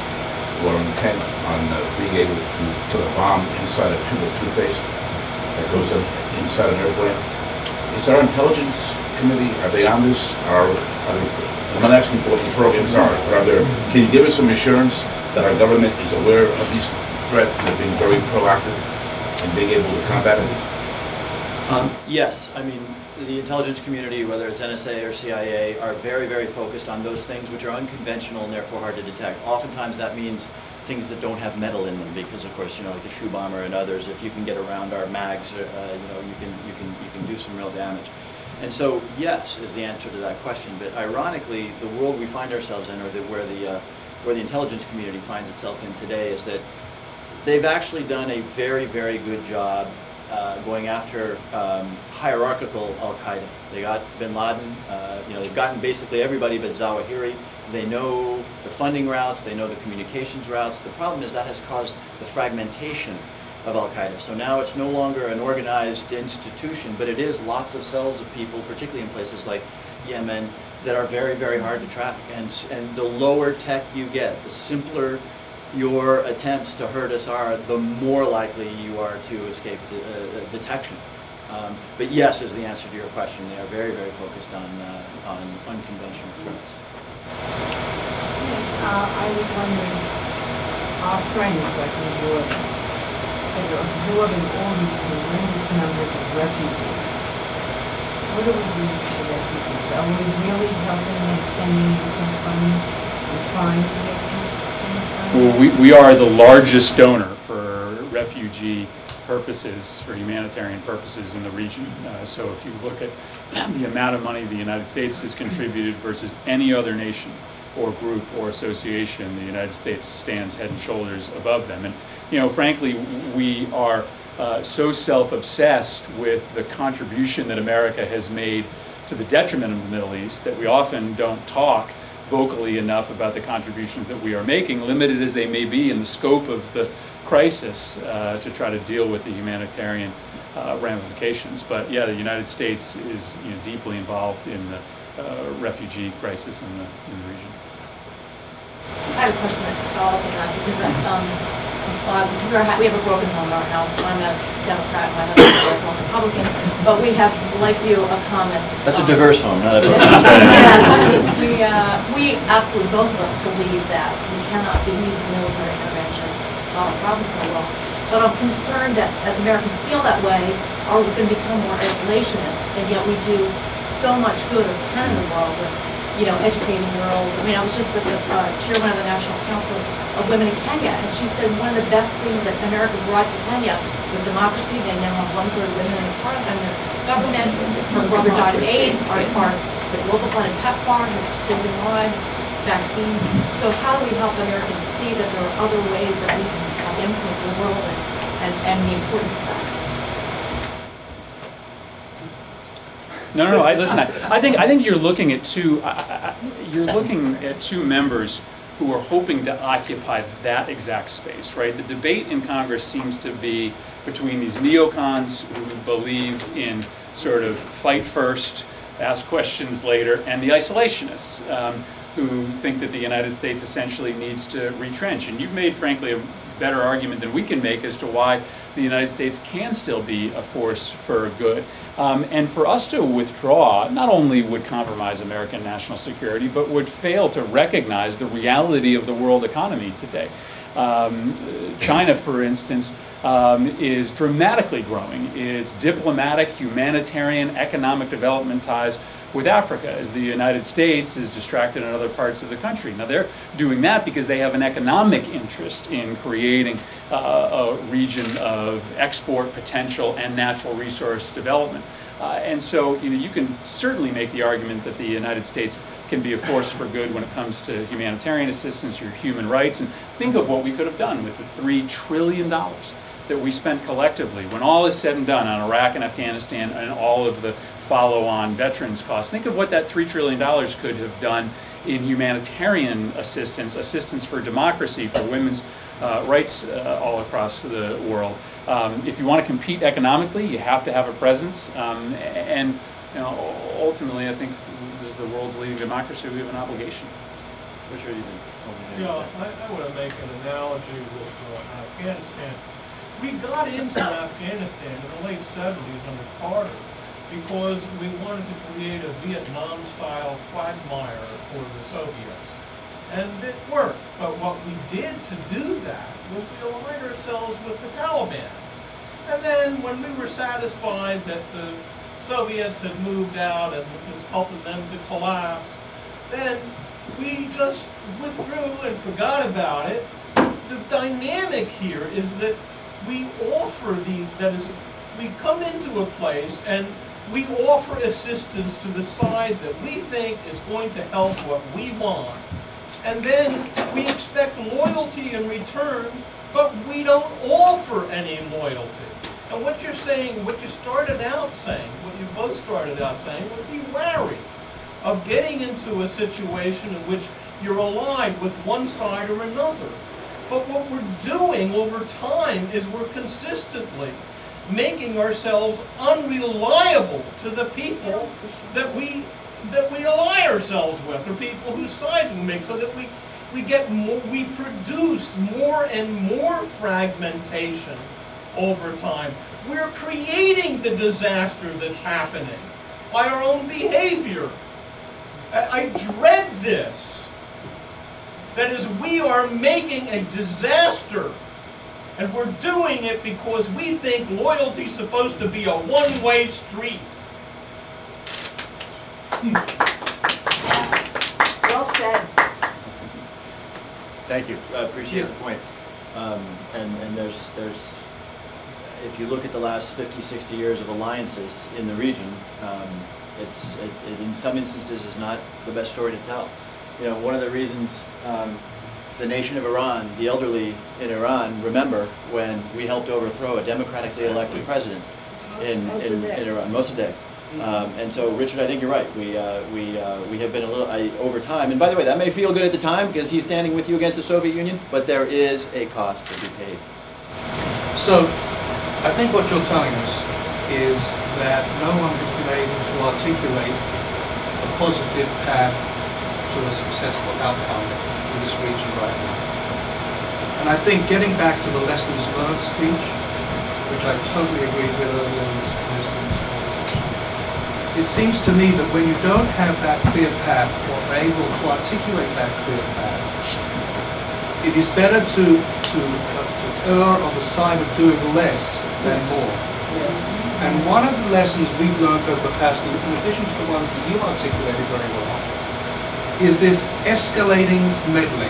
who are intent on being able to put a bomb inside a tube of toothpaste that goes inside an airplane. Is our intelligence committee, are they on this? I'm not asking for what the programs are, but can you give us some assurance that our government is aware of these threats and being very proactive and being able to combat it? Yes, I mean, the intelligence community, whether it's NSA or CIA, are very, very focused on those things which are unconventional and therefore hard to detect. Oftentimes that means things that don't have metal in them, because of course, you know, like the shoe bomber and others, if you can get around our mags, you know, you can do some real damage. And so, yes, is the answer to that question. But ironically, the world we find ourselves in, or where the intelligence community finds itself in today, is that they've actually done a very, very good job going after hierarchical Al-Qaeda. They got bin Laden, you know, they've gotten basically everybody but Zawahiri. They know the funding routes, they know the communications routes. The problem is that has caused the fragmentation of Al-Qaeda. So now it's no longer an organized institution, but it is lots of cells of people, particularly in places like Yemen, that are very, very hard to track. And the lower tech you get, the simpler your attempts to hurt us are, the more likely you are to escape detection. But yes is the answer to your question. They are very, very focused on unconventional threats. Yes, I was wondering, our friends like New York that are absorbing all these horrendous numbers of refugees. What are we doing for the refugees? Are we really helping them, sending them some funds and trying to get some funds? Well, we are the largest donor for refugee purposes, for humanitarian purposes in the region. So if you look at the amount of money the United States has contributed versus any other nation or group or association, the United States stands head and shoulders above them. And, you know, frankly, we are so self-obsessed with the contribution that America has made to the detriment of the Middle East that we often don't talk vocally enough about the contributions that we are making, limited as they may be in the scope of the crisis, to try to deal with the humanitarian ramifications. But yeah, the United States is, you know, deeply involved in the refugee crisis in the region. I have a question that follows up on that, because we have a broken home in our house. I'm a Democrat, my husband's a Republican, but we have, like you, a common. That's a diverse home, not a broken home. We absolutely, both of us, believe that we cannot be using military intervention to solve problems in the world. But I'm concerned that as Americans feel that way, are we going to become more isolationist, and yet we do so much good, or can in the world, with, you know, educating girls. I mean, I was just with the chairman of the National Council of Women in Kenya, and she said one of the best things that America brought to Kenya was democracy. They now have 1/3 women in the parliament, in their government. Her brother died of AIDS. The global fund and PEPFAR are saving lives, vaccines. So how do we help Americans see that there are other ways that we can have influence in the world, and the importance of that? No. Listen. I think you're looking at two members who are hoping to occupy that exact space, right? The debate in Congress seems to be between these neocons who believe in sort of fight first, ask questions later, and the isolationists who think that the United States essentially needs to retrench. And you've made, frankly, a better argument than we can make as to why the United States can still be a force for good. And for us to withdraw not only would compromise American national security, but would fail to recognize the reality of the world economy today. China, for instance, is dramatically growing its diplomatic, humanitarian, economic development ties with Africa, as the United States is distracted in other parts of the country. Now they're doing that because they have an economic interest in creating a region of export potential and natural resource development. And so, you know, you can certainly make the argument that the United States can be a force for good when it comes to humanitarian assistance or human rights. And think of what we could have done with the $3 trillion that we spent collectively, when all is said and done, on Iraq and Afghanistan and all of the follow-on veterans costs. Think of what that $3 trillion could have done in humanitarian assistance, assistance for democracy, for women's rights all across the world. If you want to compete economically, you have to have a presence, and ultimately, I think as the world's leading democracy, we have an obligation. Yeah, I want to make an analogy with Afghanistan. We got into Afghanistan in the late 70s under Carter because we wanted to create a Vietnam-style quagmire for the Soviets. And it worked. But what we did to do that was we aligned ourselves with the Taliban. And then when we were satisfied that the Soviets had moved out and it was helping them to collapse, then we just withdrew and forgot about it. The dynamic here is that we offer we come into a place and we offer assistance to the side that we think is going to help what we want. And then we expect loyalty in return, but we don't offer any loyalty. And what you're saying, what you started out saying, what you both started out saying, would be wary of getting into a situation in which you're allied with one side or another. But what we're doing over time is we're consistently making ourselves unreliable to the people that we ally ourselves with, or people whose sides we make, so that we produce more and more fragmentation over time. We're creating the disaster that's happening by our own behavior. I dread this. That is, we are making a disaster, and we're doing it because we think loyalty is supposed to be a one-way street. Well said. Thank you. I appreciate the point. And there's, if you look at the last 50, 60 years of alliances in the region, it in some instances is not the best story to tell. You know, one of the reasons the nation of Iran, the elderly in Iran, remember when we helped overthrow a democratically elected president in Iran, Mossadegh. And so, Richard, I think you're right. We have been a little, over time, and by the way, that may feel good at the time because he's standing with you against the Soviet Union, but there is a cost to be paid. So, I think what you're telling us is that no one has been able to articulate a positive path to a successful outcome in this region right now. And I think getting back to the lessons learned speech, which I totally agreed with earlier in this conversation, it seems to me that when you don't have that clear path or are able to articulate that clear path, it is better to err on the side of doing less than more. Yes. And one of the lessons we've learned over the past, in addition to the ones that you articulated very well, is this escalating meddling.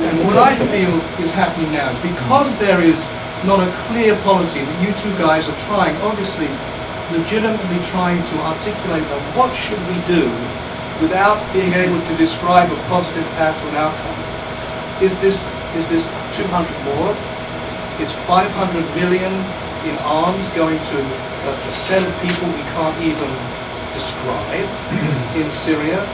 And what I feel is happening now, because there is not a clear policy that you two guys are trying, obviously, legitimately trying to articulate what should we do without being able to describe a positive path to an outcome. Is this 200 more? It's 500 million in arms going to a set of people we can't even describe in Syria.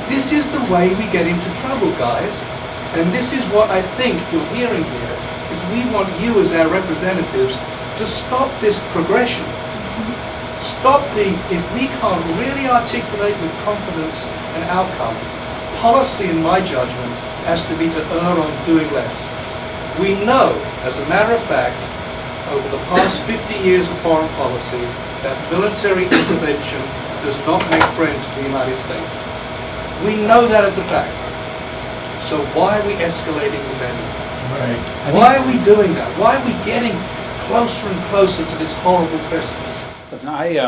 This is the way we get into trouble, guys. And this is what I think you're hearing here, is we want you as our representatives to stop this progression. Stop if we can't really articulate with confidence an outcome, policy, in my judgment, has to be to err on doing less. We know, as a matter of fact, over the past 50 years of foreign policy, that military intervention does not make friends for the United States. We know that as a fact. So why are we escalating the meddling? Right. Why are we doing that? Why are we getting closer and closer to this horrible precipice? Listen, I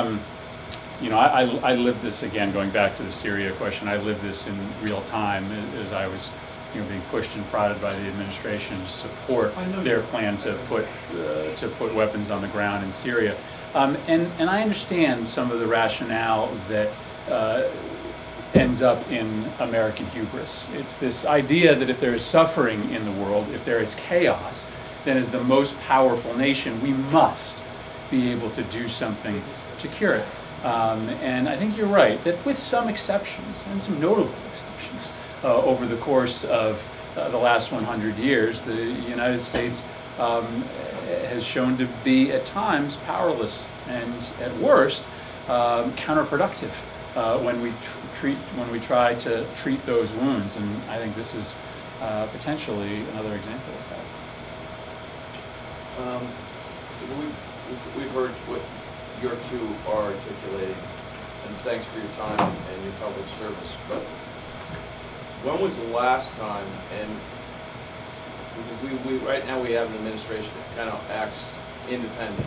lived this, again, going back to the Syria question, I lived this in real time as I was being pushed and prodded by the administration to support their plan to put weapons on the ground in Syria. And I understand some of the rationale that ends up in American hubris. It's this idea that if there is suffering in the world, if there is chaos, then as the most powerful nation, we must be able to do something to cure it. And I think you're right, that with some exceptions, and some notable exceptions, over the course of the last 100 years, the United States has shown to be at times powerless and at worst counterproductive when we try to treat those wounds, and I think this is potentially another example of that. We've heard what your two are articulating, and thanks for your time and your public service. But when was the last time, and we right now we have an administration that kind of acts independent.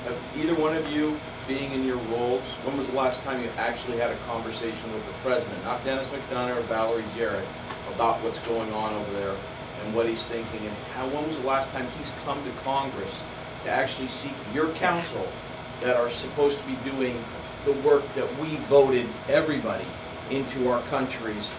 Have either one of you, being in your roles, when was the last time you actually had a conversation with the president, not Dennis McDonough or Valerie Jarrett, about what's going on over there and what he's thinking, and when was the last time he's come to Congress to actually seek your counsel that are supposed to be doing the work that we voted everybody into our country's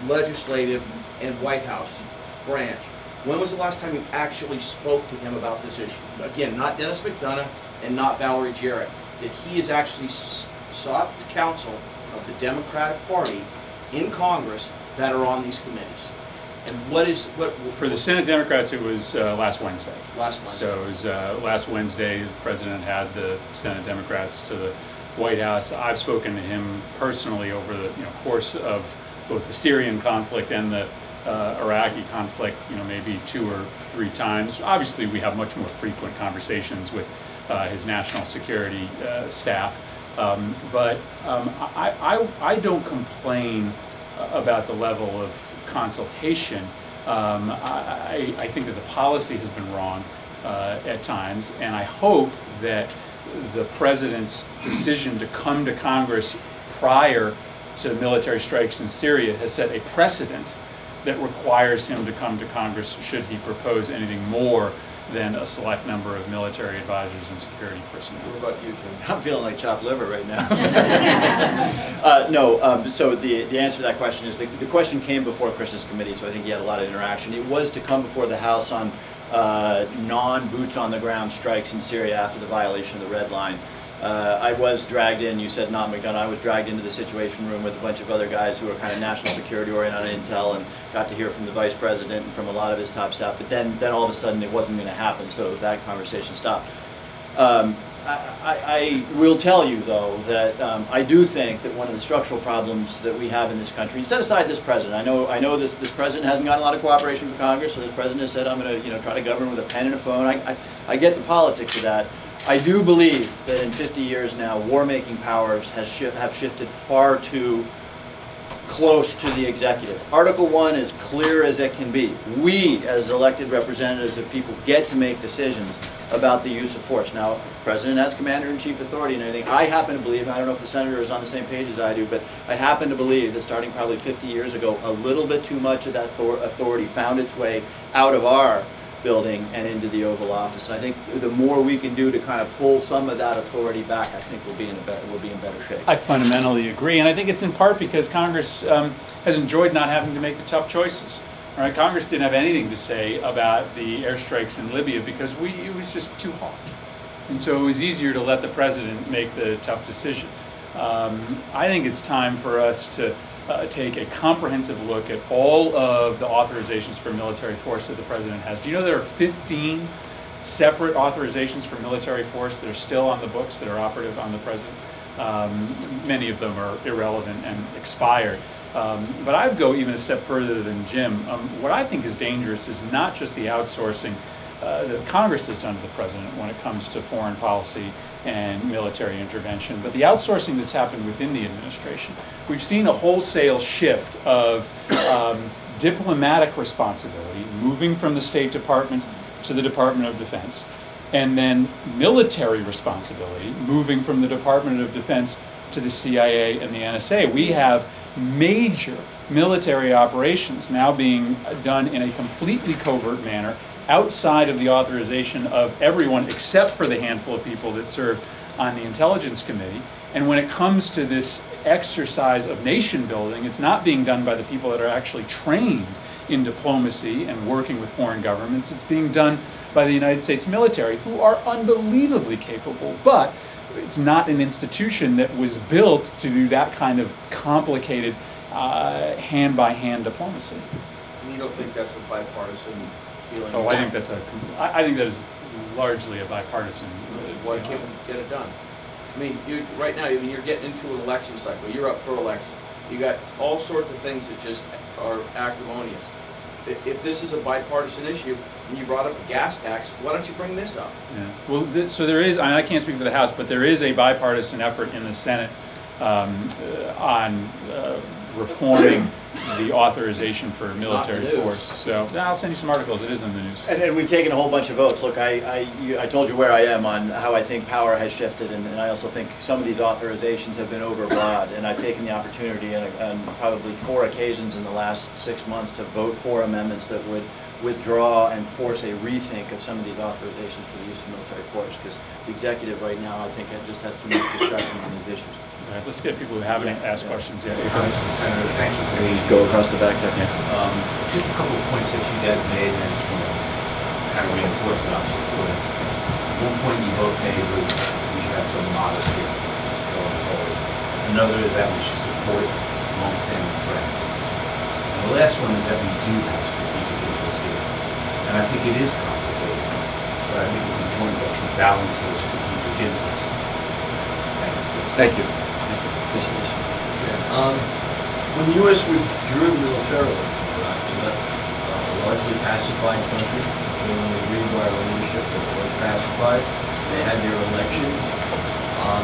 legislative and White House branch? When was the last time you actually spoke to him about this issue? Again, not Dennis McDonough and not Valerie Jarrett. That he has actually sought the counsel of the Democratic Party in Congress that are on these committees. And what for the Senate Democrats, it was last Wednesday. Last Wednesday. So it was last Wednesday. The president had the Senate Democrats to the White House. I've spoken to him personally over the course of both the Syrian conflict and the Iraqi conflict. Maybe 2 or 3 times. Obviously, we have much more frequent conversations with his national security staff. But I don't complain about the level of consultation. I think that the policy has been wrong at times, and I hope that the president's decision to come to Congress prior to military strikes in Syria has set a precedent that requires him to come to Congress should he propose anything more than a select number of military advisors and security personnel. What about you, Jim? I'm feeling like chopped liver right now. So the answer to that question is the question came before Chris's committee, so I think he had a lot of interaction. It was to come before the House on non-boots-on-the-ground strikes in Syria after the violation of the Red Line. I was dragged in, you said not McDonough, I was dragged into the Situation Room with a bunch of other guys who were kind of national security oriented on intel, and got to hear from the vice president and from a lot of his top staff, but then all of a sudden it wasn't going to happen, so that conversation stopped. I will tell you, though, that I do think that one of the structural problems that we have in this country, and set aside this president, I know this president hasn't gotten a lot of cooperation from Congress, so this president has said, I'm going to try to govern with a pen and a phone. I get the politics of that. I do believe that in 50 years now, war-making powers have shifted far too close to the executive. Article 1 is clear as it can be. We, as elected representatives of people, get to make decisions about the use of force. Now, the president has commander-in-chief authority and everything. I happen to believe, I don't know if the senator is on the same page as I do, but I happen to believe that starting probably 50 years ago, a little bit too much of that authority found its way out of our building and into the Oval Office. And I think the more we can do to kind of pull some of that authority back, I think we'll be in better shape. I fundamentally agree, and I think it's in part because Congress has enjoyed not having to make the tough choices. Right? Congress didn't have anything to say about the airstrikes in Libya because it was just too hard, and so it was easier to let the president make the tough decision. I think it's time for us to take a comprehensive look at all of the authorizations for military force that the president has. Do you know there are 15 separate authorizations for military force that are still on the books, that are operative on the president? Many of them are irrelevant and expired. But I'd go even a step further than Jim. What I think is dangerous is not just the outsourcing that Congress has done to the president when it comes to foreign policy and military intervention, but the outsourcing that's happened within the administration. We've seen a wholesale shift of diplomatic responsibility moving from the State Department to the Department of Defense, and then military responsibility moving from the Department of Defense to the CIA and the NSA. We have major military operations now being done in a completely covert manner outside of the authorization of everyone except for the handful of people that serve on the Intelligence Committee. And when it comes to this exercise of nation building, it's not being done by the people that are actually trained in diplomacy and working with foreign governments. It's being done by the United States military, who are unbelievably capable. But it's not an institution that was built to do that kind of complicated hand-by-hand diplomacy. You don't think that's a bipartisan feeling? Oh, I think that's I think that is largely a bipartisan. Why can't we get it done? I mean, right now, you're getting into an election cycle. You're up for election. You got all sorts of things that just are acrimonious. If this is a bipartisan issue, and you brought up a gas tax, why don't you bring this up? Yeah. Well, so there is, I can't speak for the House, but there is a bipartisan effort in the Senate on reforming the authorization for military force. So I'll send you some articles. It is in the news. And we've taken a whole bunch of votes. Look, I told you where I am on how I think power has shifted, and I also think some of these authorizations have been overbroad. And I've taken the opportunity on probably 4 occasions in the last 6 months to vote for amendments that would withdraw and force a rethink of some of these authorizations for the use of military force, because the executive right now, I think, just has too much discretion on these issues. All right, let's get people who haven't asked questions yet. Senator, thank you for Just go across the back there. just a couple of points that you guys made, and I just want to kind of reinforce it. I'm supportive. One point you both made was we should have some modesty going forward. Another is that we should support long-standing friends. And the last one is that we do have strategic interests here. And I think it is complicated, but I think it's important that you balance those strategic interests. Thank you. When the U.S. withdrew militarily from Iraq, they left a largely pacified country, generally agreed by our leadership that it was pacified. They had their elections.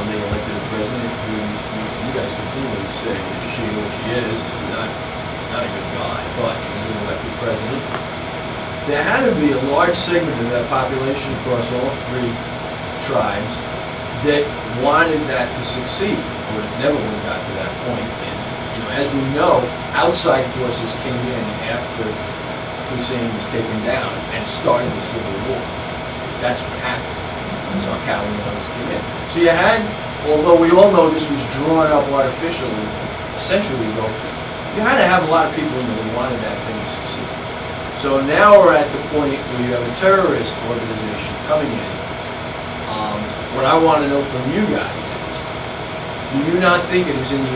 They elected a president who you guys continually say that she or she is not a good guy, but he's an elected president. There had to be a large segment of that population across all 3 tribes that wanted that to succeed, or it never would have got to that point. And as we know, outside forces came in after Hussein was taken down and started the civil war. That's what happened. That's how Californians came in. So you had, although we all know this was drawn up artificially, a century ago, you had to have a lot of people who wanted that thing to succeed. So now we're at the point where you have a terrorist organization coming in. What I want to know from you guys is, do you not think it is in the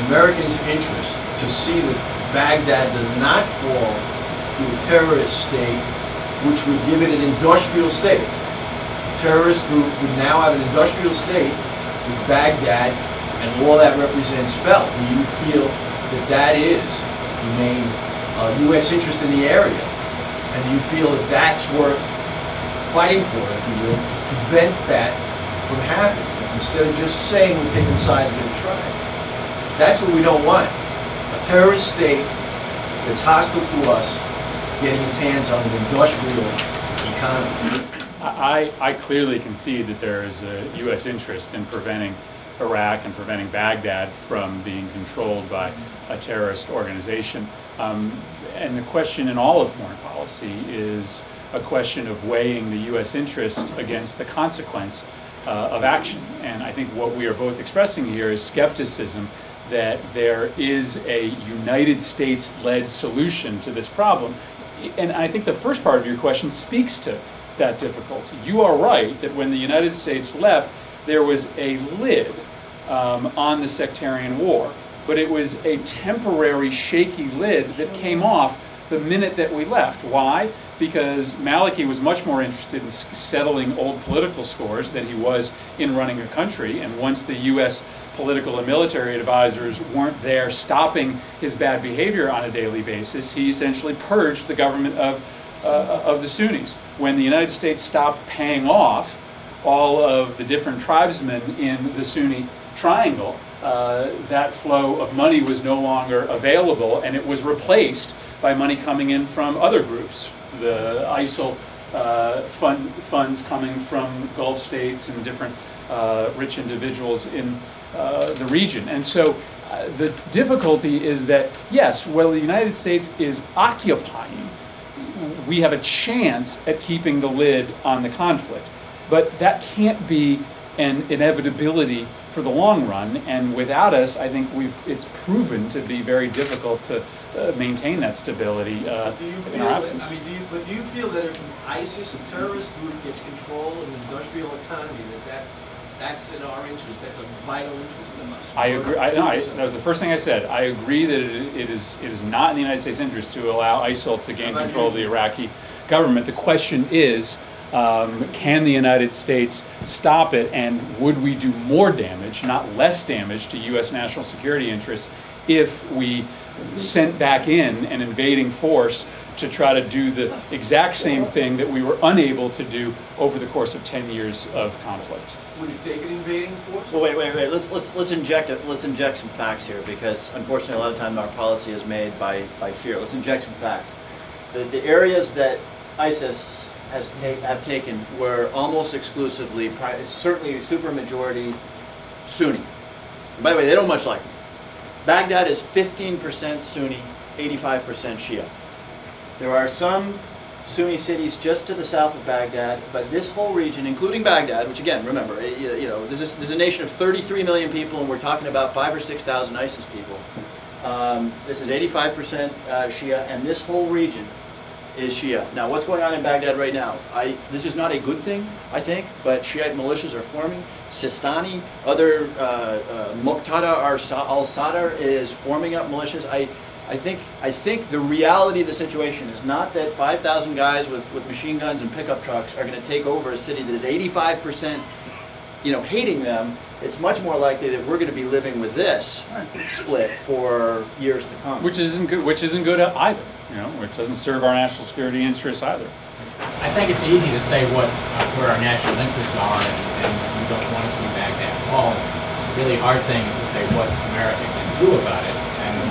Americans' interest to see that Baghdad does not fall to a terrorist state, which would give it an industrial state? A terrorist group would now have an industrial state with Baghdad and all that represents fell. Do you feel that that is the main U.S. interest in the area? And do you feel that that's worth fighting for, if you will, to prevent that from happening, instead of just saying we're taking sides with the tribe? That's what we don't want. A terrorist state that's hostile to us getting its hands on an industrial economy. I clearly concede that there is a U.S. interest in preventing Iraq and preventing Baghdad from being controlled by a terrorist organization. And the question in all of foreign policy is a question of weighing the U.S. interest against the consequence of action. And I think what we are both expressing here is skepticism that there is a United States-led solution to this problem. And I think the first part of your question speaks to that difficulty. You are right that when the United States left, there was a lid on the sectarian war, but it was a temporary shaky lid that came off the minute that we left. Why? Because Maliki was much more interested in settling old political scores than he was in running a country, and once the U.S. political and military advisors weren't there stopping his bad behavior on a daily basis, he essentially purged the government of the Sunnis. When the United States stopped paying off all of the different tribesmen in the Sunni triangle, that flow of money was no longer available, and it was replaced by money coming in from other groups. The ISIL funds coming from Gulf states and different rich individuals in the region. And so the difficulty is that, yes, while the United States is occupying, we have a chance at keeping the lid on the conflict. But that can't be an inevitability for the long run, and without us, I think it's proven to be very difficult to maintain that stability in our absence. Do you feel that if ISIS, a terrorist group, gets control of the industrial economy, That's in our interest. That's a vital interest in us. I agree. That was the first thing I said. I agree that it is not in the United States' interest to allow ISIL to gain control of the Iraqi government. The question is, can the United States stop it, and would we do more damage, not less damage, to U.S. national security interests if we sent back in an invading force to try to do the exact same thing that we were unable to do over the course of 10 years of conflict? Would it take an invading force? Well, wait. Let's inject some facts here, because unfortunately a lot of time our policy is made by fear. Let's inject some facts. The areas that ISIS have taken were almost exclusively, certainly supermajority Sunni. And by the way, they don't much like them. Baghdad is 15% Sunni, 85% Shia. There are some Sunni cities just to the south of Baghdad, but this whole region, including Baghdad, which again, remember, this is a nation of 33 million people, and we're talking about 5,000 or 6,000 ISIS people. This is 85% Shia, and this whole region is Shia. Now, what's going on in Baghdad right now? This is not a good thing, I think, but Shiite militias are forming. Sistani, other Muqtada al-Sadr is forming up militias. I think the reality of the situation is not that 5,000 guys with machine guns and pickup trucks are going to take over a city that is 85%, hating them. It's much more likely that we're going to be living with this split for years to come. Which isn't good. Which isn't good either. Which doesn't serve our national security interests either. I think it's easy to say where our national interests are, and we don't want to see Baghdad fall. The really hard thing is to say what America can do about it.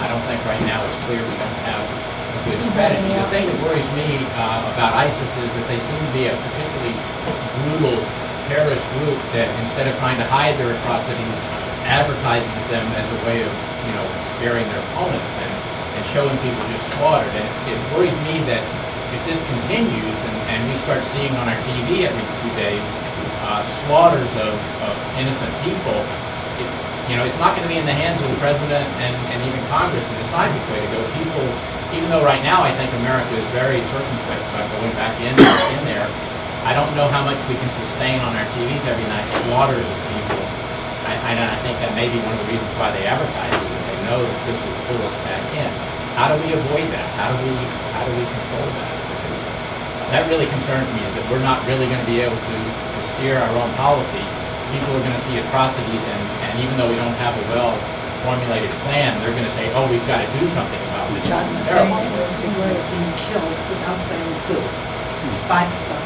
I don't think right now it's clear we don't have a good strategy. The thing that worries me about ISIS is that they seem to be a particularly brutal terrorist group that, instead of trying to hide their atrocities, advertises them as a way of, scaring their opponents and showing people just slaughtered. And it worries me that if this continues and we start seeing on our TV every few days slaughters of innocent people, it's not going to be in the hands of the president and even Congress to decide which way to go. People, even though right now I think America is very circumspect about going back in there, I don't know how much we can sustain on our TVs every night, slaughters of people. I think that may be one of the reasons why they advertise it, is they know that this will pull us back in. How do we avoid that? How do we control that? Because that really concerns me, is that we're not really going to be able to steer our own policy. People are going to see atrocities, and even though we don't have a well-formulated plan, they're going to say, oh, we've got to do something about this. This is terrible. Is being killed without saying who, by the sun.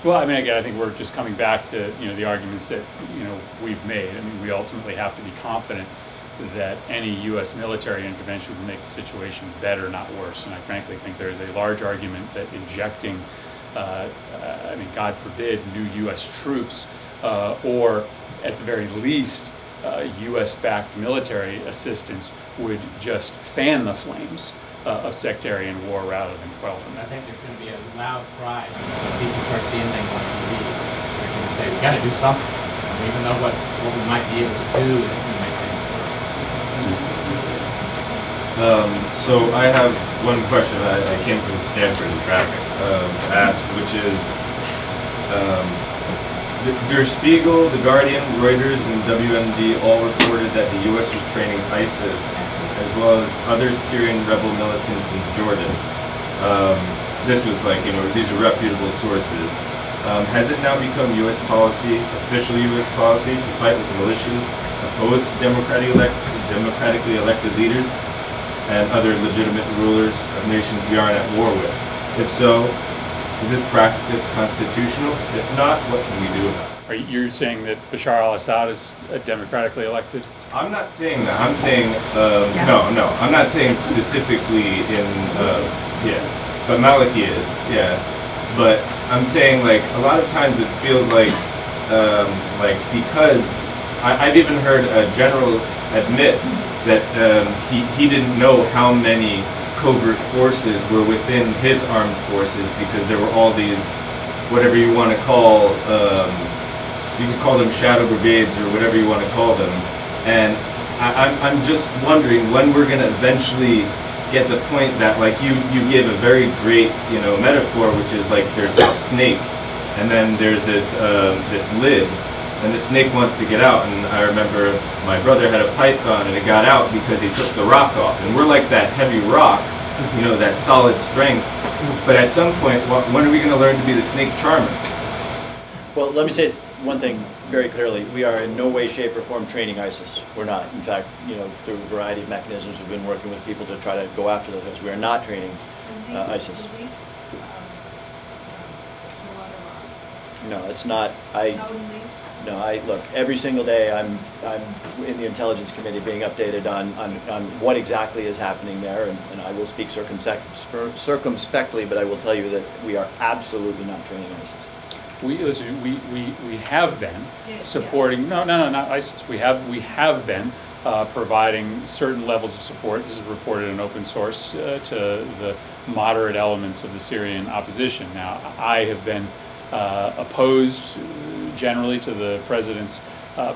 Well, again, I think we're just coming back to the arguments that we've made. We ultimately have to be confident that any U.S. military intervention will make the situation better, not worse. And I frankly think there is a large argument that injecting God forbid, new U.S. troops, or at the very least, U.S.-backed military assistance would just fan the flames of sectarian war rather than quell them. I think there's going to be a loud cry when people start seeing things on TV. They're going to say, we've got to do something. And even though what we might be able to do is to make things worse. So I have one question. I came from Stanford in traffic to ask, which is, Der Spiegel, The Guardian, Reuters, and WMD all reported that the U.S. was training ISIS, as well as other Syrian rebel militants in Jordan. This was these are reputable sources. Has it now become U.S. policy, official U.S. policy, to fight with militias opposed to democratically elected leaders and other legitimate rulers of nations we aren't at war with? If so, is this practice constitutional? If not, what can we do about it? You're saying that Bashar al-Assad is democratically elected? I'm not saying that. I'm saying, no, I'm not saying specifically but Maliki is, But I'm saying, a lot of times it feels because I've even heard a general admit that he didn't know how many covert forces were within his armed forces, because there were all these, whatever you want to call, you could call them shadow brigades or whatever you want to call them. And I'm just wondering when we're going to eventually get the point that, you gave a very great, metaphor, which is there's a snake, and then there's this this lid, and the snake wants to get out. And I remember my brother had a python, and it got out because he took the rock off. And we're like that heavy rock, you know, that solid strength. But at some point, when are we going to learn to be the snake charmer? Well, let me say one thing very clearly. We are in no way, shape, or form training ISIS. We're not. In fact, you know, through a variety of mechanisms, we've been working with people to try to go after those guys. We are not training ISIS. No, it's not. Look, every single day I'm in the Intelligence Committee being updated on what exactly is happening there, and I will speak circumspectly, but I will tell you that we are absolutely not training ISIS. We have been supporting, not ISIS, we have been providing certain levels of support, this is reported in open source, to the moderate elements of the Syrian opposition. Now, I have been opposed generally to the president's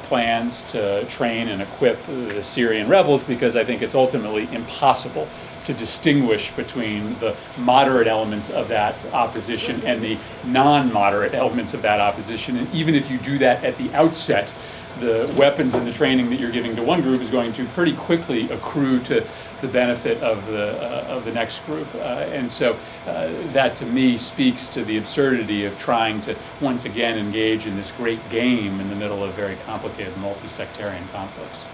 plans to train and equip the Syrian rebels, because I think it's ultimately impossible to distinguish between the moderate elements of that opposition and the non-moderate elements of that opposition. And even if you do that at the outset, the weapons and the training that you're giving to one group is going to pretty quickly accrue to the benefit of the next group. And so that to me speaks to the absurdity of trying to once again engage in this great game in the middle of very complicated multi-sectarian conflicts.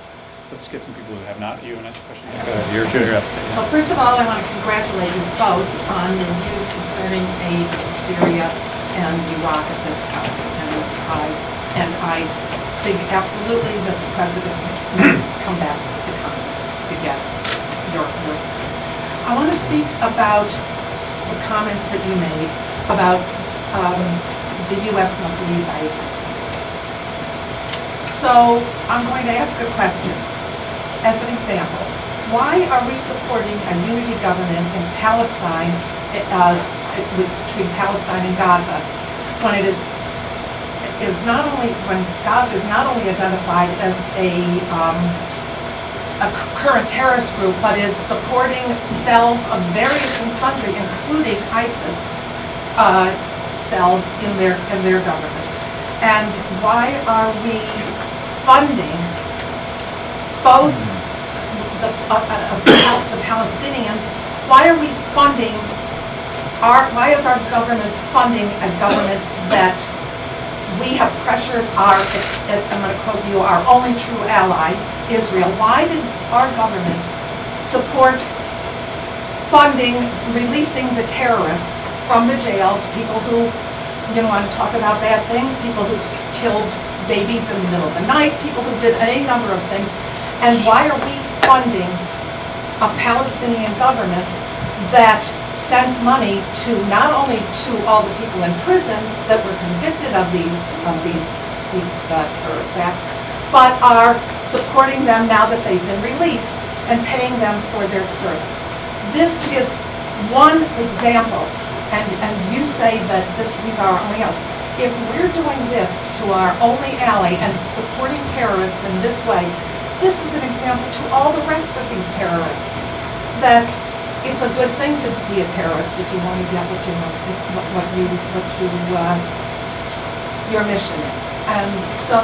Let's get some people who have not. You and ask a question. You're junior. So first of all, I want to congratulate you both on your views concerning aid to Syria and Iraq at this time. And I think absolutely that the president needs to come back to Congress to get your views. I want to speak about the comments that you made about the U.S. must lead by example. So I'm going to ask a question. As an example, why are we supporting a unity government in Palestine, between Palestine and Gaza, when it is not only, when Gaza is not only identified as a current terrorist group, but is supporting cells of various and sundry, including ISIS cells in their government? And why are we funding both the Palestinians? Why are we funding why is our government funding a government that we have pressured I'm going to quote you, our only true ally, Israel? Why did our government support funding, releasing the terrorists from the jails, people who, you know, want to talk about bad things, people who killed babies in the middle of the night, people who did any number of things? And why are we funding a Palestinian government that sends money to not only to all the people in prison that were convicted of these terrorist acts, but are supporting them now that they've been released and paying them for their service? This is one example, and you say that these are our only allies. If we're doing this to our only ally and supporting terrorists in this way, this is an example to all the rest of these terrorists that it's a good thing to be a terrorist if you want to get your mission is. And so,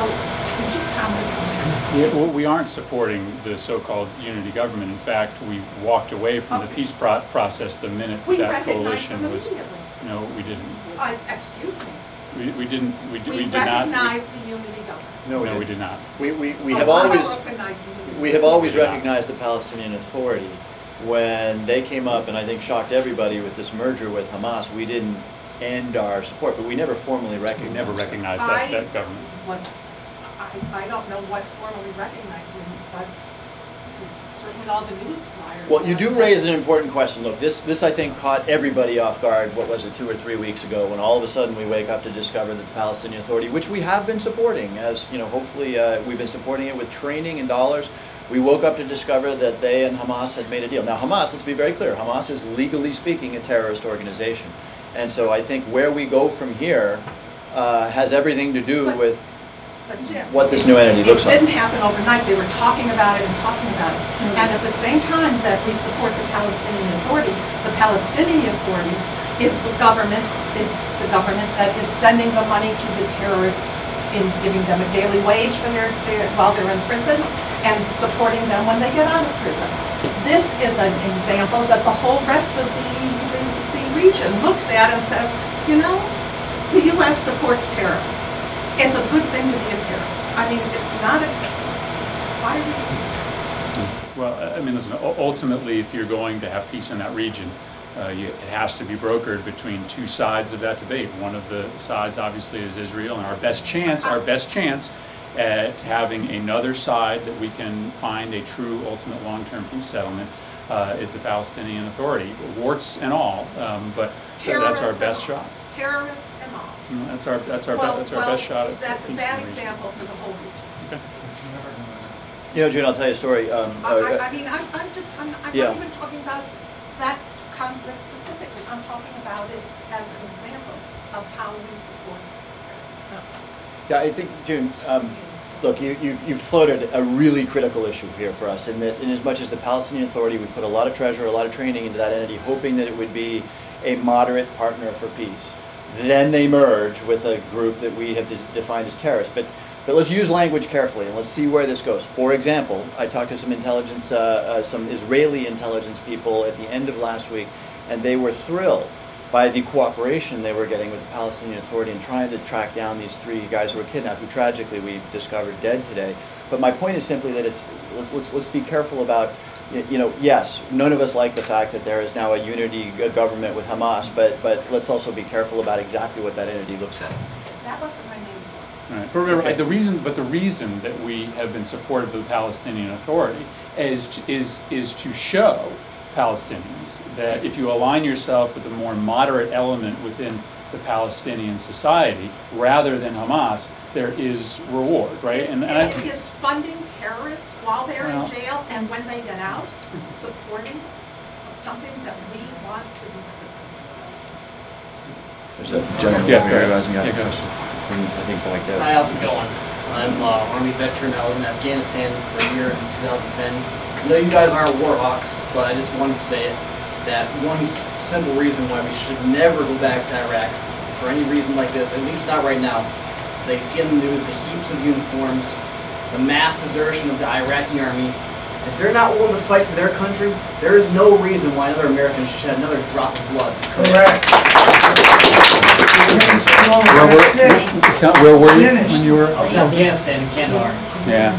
could you comment on that? Yeah, well, we aren't supporting the so-called unity government. In fact, we walked away from the peace process the minute that coalition was. No, we didn't. Excuse me. We didn't. We did not. Recognize the unity government. No, we did not. We have always recognized the Palestinian Authority. When they came up, and I think shocked everybody with this merger with Hamas, we didn't end our support, but we never formally recognized. We never recognized that government. I don't know what formally recognized means, but certainly all the news wires. Well, you do raise an important question. Look, this I think caught everybody off guard. What was it, 2 or 3 weeks ago, when all of a sudden we wake up to discover that the Palestinian Authority, which we have been supporting, as you know, hopefully we've been supporting it with training and dollars. We woke up to discover that they and Hamas had made a deal. Now, Hamas, let's be very clear, Hamas is legally speaking a terrorist organization. And so I think where we go from here has everything to do with what this new entity looks like. It didn't happen overnight. They were talking about it and talking about it. And at the same time that we support the Palestinian Authority is the government that is sending the money to the terrorists in giving them a daily wage for while they're in prison and supporting them when they get out of prison. This is an example that the whole rest of the region looks at and says, you know, the U.S. supports terrorists. It's a good thing to be a terrorist. I mean, it's not a... Why are we... Well, I mean, listen, ultimately, if you're going to have peace in that region, it has to be brokered between two sides of that debate. One of the sides, obviously, is Israel, and our best chance at having another side that we can find a true, ultimate, long-term peace settlement is the Palestinian Authority, warts and all. But that's our best shot. Terrorists and all. That's our best shot at that's a peace bad in the region. example for the whole region. Okay. You know, June, I'll tell you a story. I mean, I'm Yeah. not even talking about that conflict specifically. I'm talking about it as an example of how we support terrorists. Yeah, I think, June, look, you've floated a really critical issue here for us, in that, in as much as the Palestinian Authority, we put a lot of treasure, a lot of training into that entity, hoping that it would be a moderate partner for peace. Then they merge with a group that we have defined as terrorists. But let's use language carefully, and let's see where this goes. For example, I talked to some intelligence, some Israeli intelligence people at the end of last week, and they were thrilled by the cooperation they were getting with the Palestinian Authority in trying to track down these 3 guys who were kidnapped, who tragically we discovered dead today. But my point is simply that let's be careful about, you know, yes, none of us like the fact that there is now a unity government with Hamas, but let's also be careful about exactly what that entity looks like. That wasn't my name. Right. But remember, the reason that we have been supportive of the Palestinian Authority is to show Palestinians that if you align yourself with a more moderate element within the Palestinian society rather than Hamas, there is reward, right? It is funding terrorists while they're in jail and when they get out, supporting something that we want to be There's a gentleman over here who hasn't got a question. I think like that. Hi, how's it going? I'm an Army veteran. I was in Afghanistan for a year in 2010. I know you guys aren't war hawks, but I just wanted to say it, that one simple reason why we should never go back to Iraq for any reason like this, at least not right now, is that you see on the news the heaps of uniforms, the mass desertion of the Iraqi army. If they're not willing to fight for their country, there is no reason why another American should shed another drop of blood. Correct. Where were you when you were? I was in Afghanistan, in Kandahar. Yeah,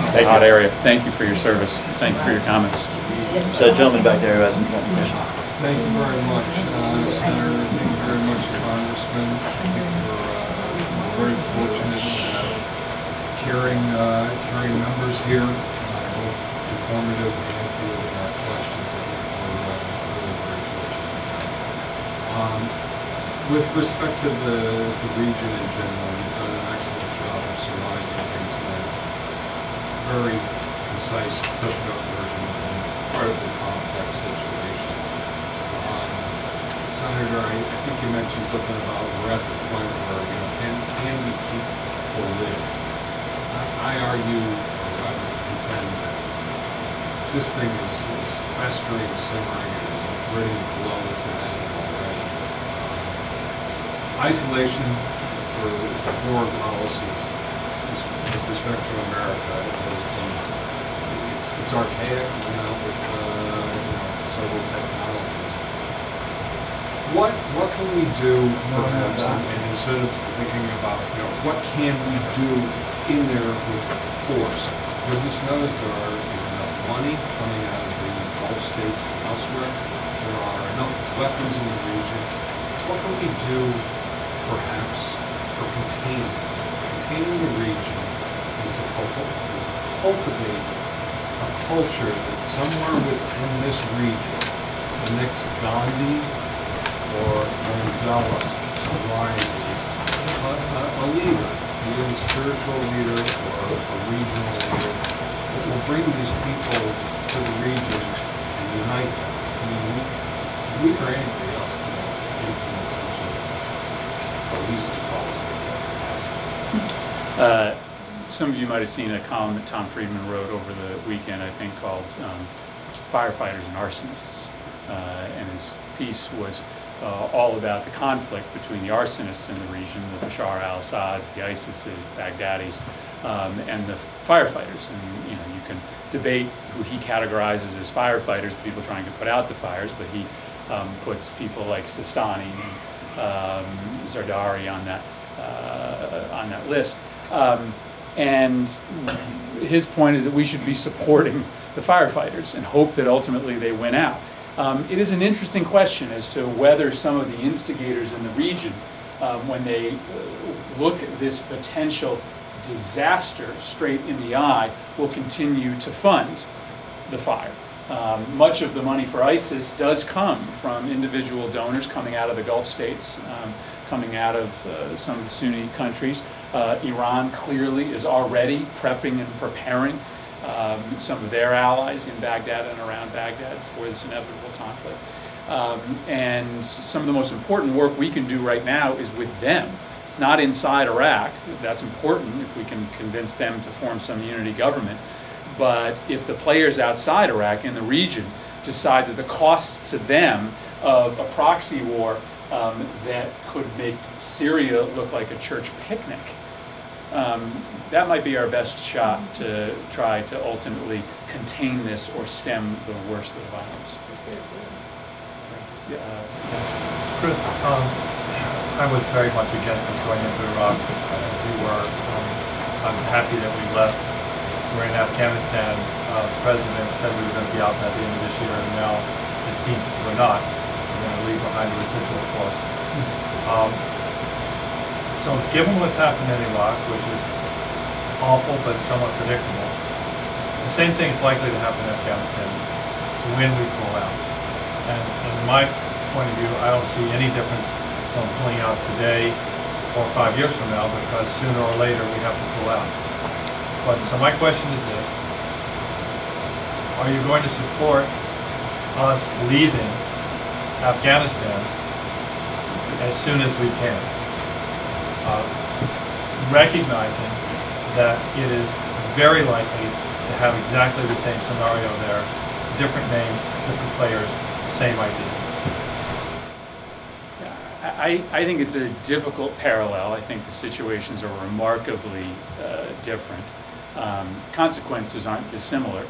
it's a hot area. Thank you for your service. Thank you for your comments. So, gentleman back there who hasn't got a question. Thank you very much, Senator. Thank you very much, Congressman. I think we're very fortunate to have caring members here, both informative and fielding our questions. I think we're really very fortunate. With respect to the region in general, you've done an excellent job of summarizing things in a very concise, clipped-up version of an incredibly complex situation. Senator, I think you mentioned something about we're at the point where, you know, can we keep the lid? I argue, or I would contend that this thing is festering, simmering, and is ready to blow if it hasn't already. Isolation for foreign policy is, with respect to America, has been, it's archaic, you know, with several technologies. What can we do, perhaps, and instead of thinking about, you know, what can we do in there with force? Goodness knows there is enough money coming out of the Gulf states and elsewhere. There are enough weapons in the region. What can we do, perhaps, for containing the region, and to cultivate a culture that somewhere within this region, the next Gandhi or Mandela arises, a leader, either a spiritual leader or a regional leader, that will bring these people to the region and unite them. I mean, we or anybody else can influence some sort of cohesive policy that has. Some of you might have seen a column that Tom Friedman wrote over the weekend, I think, called Firefighters and Arsonists. And his piece was all about the conflict between the arsonists in the region, the Bashar al-Assads, the ISIS's, the Baghdadis, and the firefighters. And you can debate who he categorizes as firefighters, the people trying to put out the fires, but he puts people like Sistani and Zardari on that list. And his point is that we should be supporting the firefighters and hope that ultimately they win out. It is an interesting question as to whether some of the instigators in the region, when they look at this potential disaster straight in the eye, will continue to fund the fire. Much of the money for ISIS does come from individual donors coming out of the Gulf states, coming out of some of the Sunni countries. Iran clearly is already prepping and preparing some of their allies in Baghdad and around Baghdad for this inevitable conflict. And some of the most important work we can do right now is with them. It's not inside Iraq. That's important if we can convince them to form some unity government. But if the players outside Iraq in the region decide that the costs to them of a proxy war that could make Syria look like a church picnic, that might be our best shot to try to ultimately contain this or stem the worst of the violence. Chris, I was very much against us going into Iraq, as you were. I'm happy that we left. We're in Afghanistan. The president said we were going to be out at the end of this year, and now it seems that we're not. We're going to leave behind a residual force. So given what's happened in Iraq, which is awful but somewhat predictable, the same thing is likely to happen in Afghanistan when we pull out. And in my point of view, I don't see any difference from pulling out today or 5 years from now, because sooner or later we have to pull out. But so my question is this: are you going to support us leaving Afghanistan as soon as we can, recognizing that it is very likely to have exactly the same scenario there, different names, different players, same ideas? I think it's a difficult parallel. I think the situations are remarkably different. Consequences aren't dissimilar.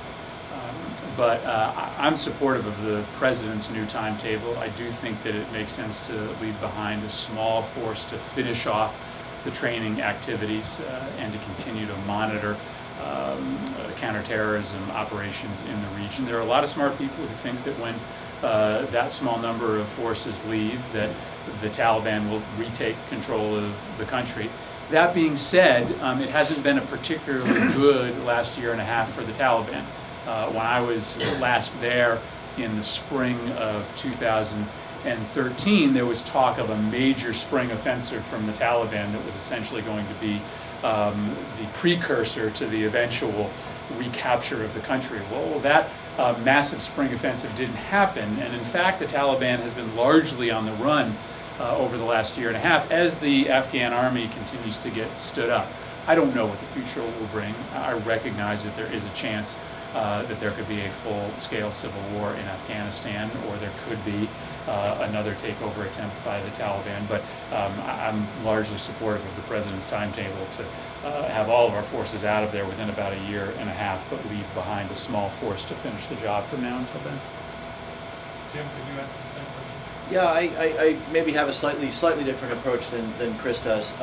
But I'm supportive of the president's new timetable. I do think that it makes sense to leave behind a small force to finish off the training activities and to continue to monitor counterterrorism operations in the region. There are a lot of smart people who think that when that small number of forces leave, that the Taliban will retake control of the country. That being said, it hasn't been a particularly good last year and a half for the Taliban. When I was last there in the spring of 2013, there was talk of a major spring offensive from the Taliban that was essentially going to be the precursor to the eventual recapture of the country. Well, that massive spring offensive didn't happen, and in fact the Taliban has been largely on the run over the last year and a half as the Afghan army continues to get stood up. I don't know what the future will bring. I recognize that there is a chance that there could be a full-scale civil war in Afghanistan, or there could be another takeover attempt by the Taliban, but I'm largely supportive of the president's timetable to have all of our forces out of there within about a year and a half, but leave behind a small force to finish the job from now until then. Jim, could you answer the same question? Yeah, I maybe have a slightly different approach than Chris does.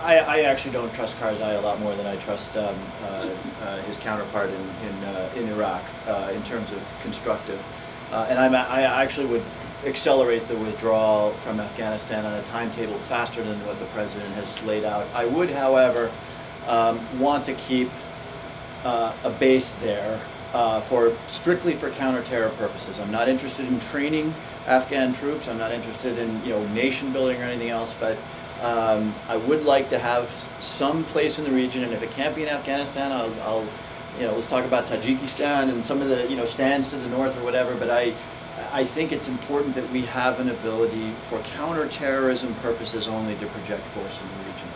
I actually don't trust Karzai a lot more than I trust his counterpart in Iraq in terms of constructive. And I actually would accelerate the withdrawal from Afghanistan on a timetable faster than what the president has laid out. I would, however, want to keep a base there strictly for counter-terror purposes. I'm not interested in training Afghan troops. I'm not interested in nation building or anything else, but I would like to have some place in the region, and if it can't be in Afghanistan, I'll let's talk about Tajikistan and some of the stands to the north or whatever. But I think it's important that we have an ability for counterterrorism purposes only to project force in the region.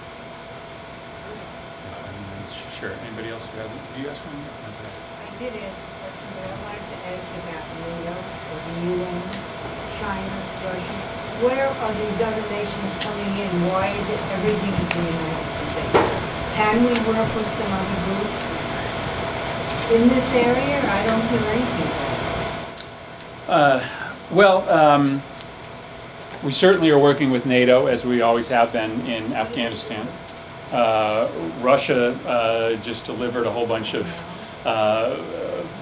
Sure. Anybody else who hasn't? Do you ask one? I did ask a question, but I'd like to ask about NATO or the UN, China, Russia. where are these other nations coming in? Why is it everything is the United States? Can we work with some other groups in this area? I don't hear anything about it. Well, we certainly are working with NATO, as we always have been in Afghanistan. Russia just delivered a whole bunch of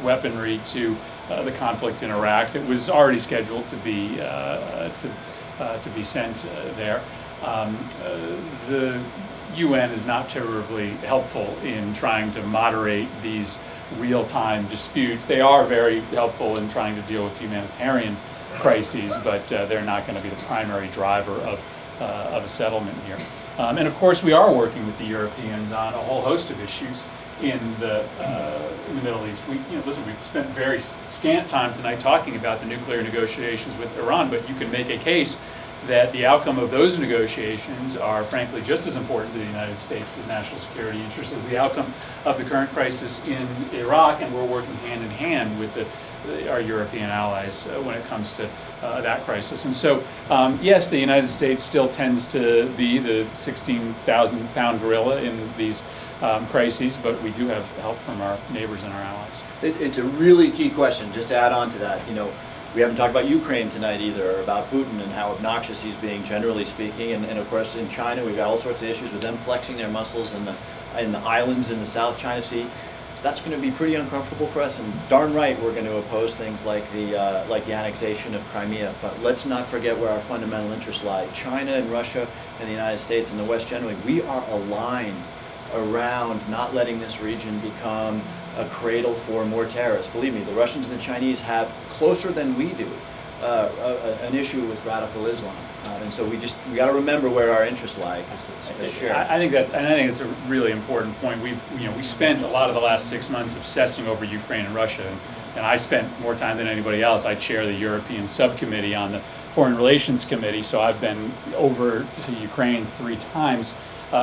weaponry to the conflict in Iraq. It was already scheduled to be sent there. The UN is not terribly helpful in trying to moderate these real-time disputes. They are very helpful in trying to deal with humanitarian crises, but they're not going to be the primary driver of a settlement here. And of course, we are working with the Europeans on a whole host of issues in the Middle East. Listen, we've spent very scant time tonight talking about the nuclear negotiations with Iran, but you can make a case that the outcome of those negotiations are frankly just as important to the United States' national security interests as the outcome of the current crisis in Iraq, and we're working hand in hand with our European allies when it comes to that crisis. And so, yes, the United States still tends to be the 16,000-pound gorilla in these crises, but we do have help from our neighbors and our allies. It's a really key question, just to add on to that. We haven't talked about Ukraine tonight either, or about Putin and how obnoxious he's being, generally speaking. And of course, in China, we've got all sorts of issues with them flexing their muscles in the islands in the South China Sea. That's going to be pretty uncomfortable for us, and darn right we're going to oppose things like the annexation of Crimea. But let's not forget where our fundamental interests lie. China and Russia and the United States and the West generally, we are aligned around not letting this region become a cradle for more terrorists. Believe me, the Russians and the Chinese have, closer than we do, an issue with radical Islam. And so we got to remember where our interests lie. I think it's a really important point. We spent a lot of the last 6 months obsessing over Ukraine and Russia, and I spent more time than anybody else. I chair the European subcommittee on the Foreign Relations Committee, so I've been over to Ukraine 3 times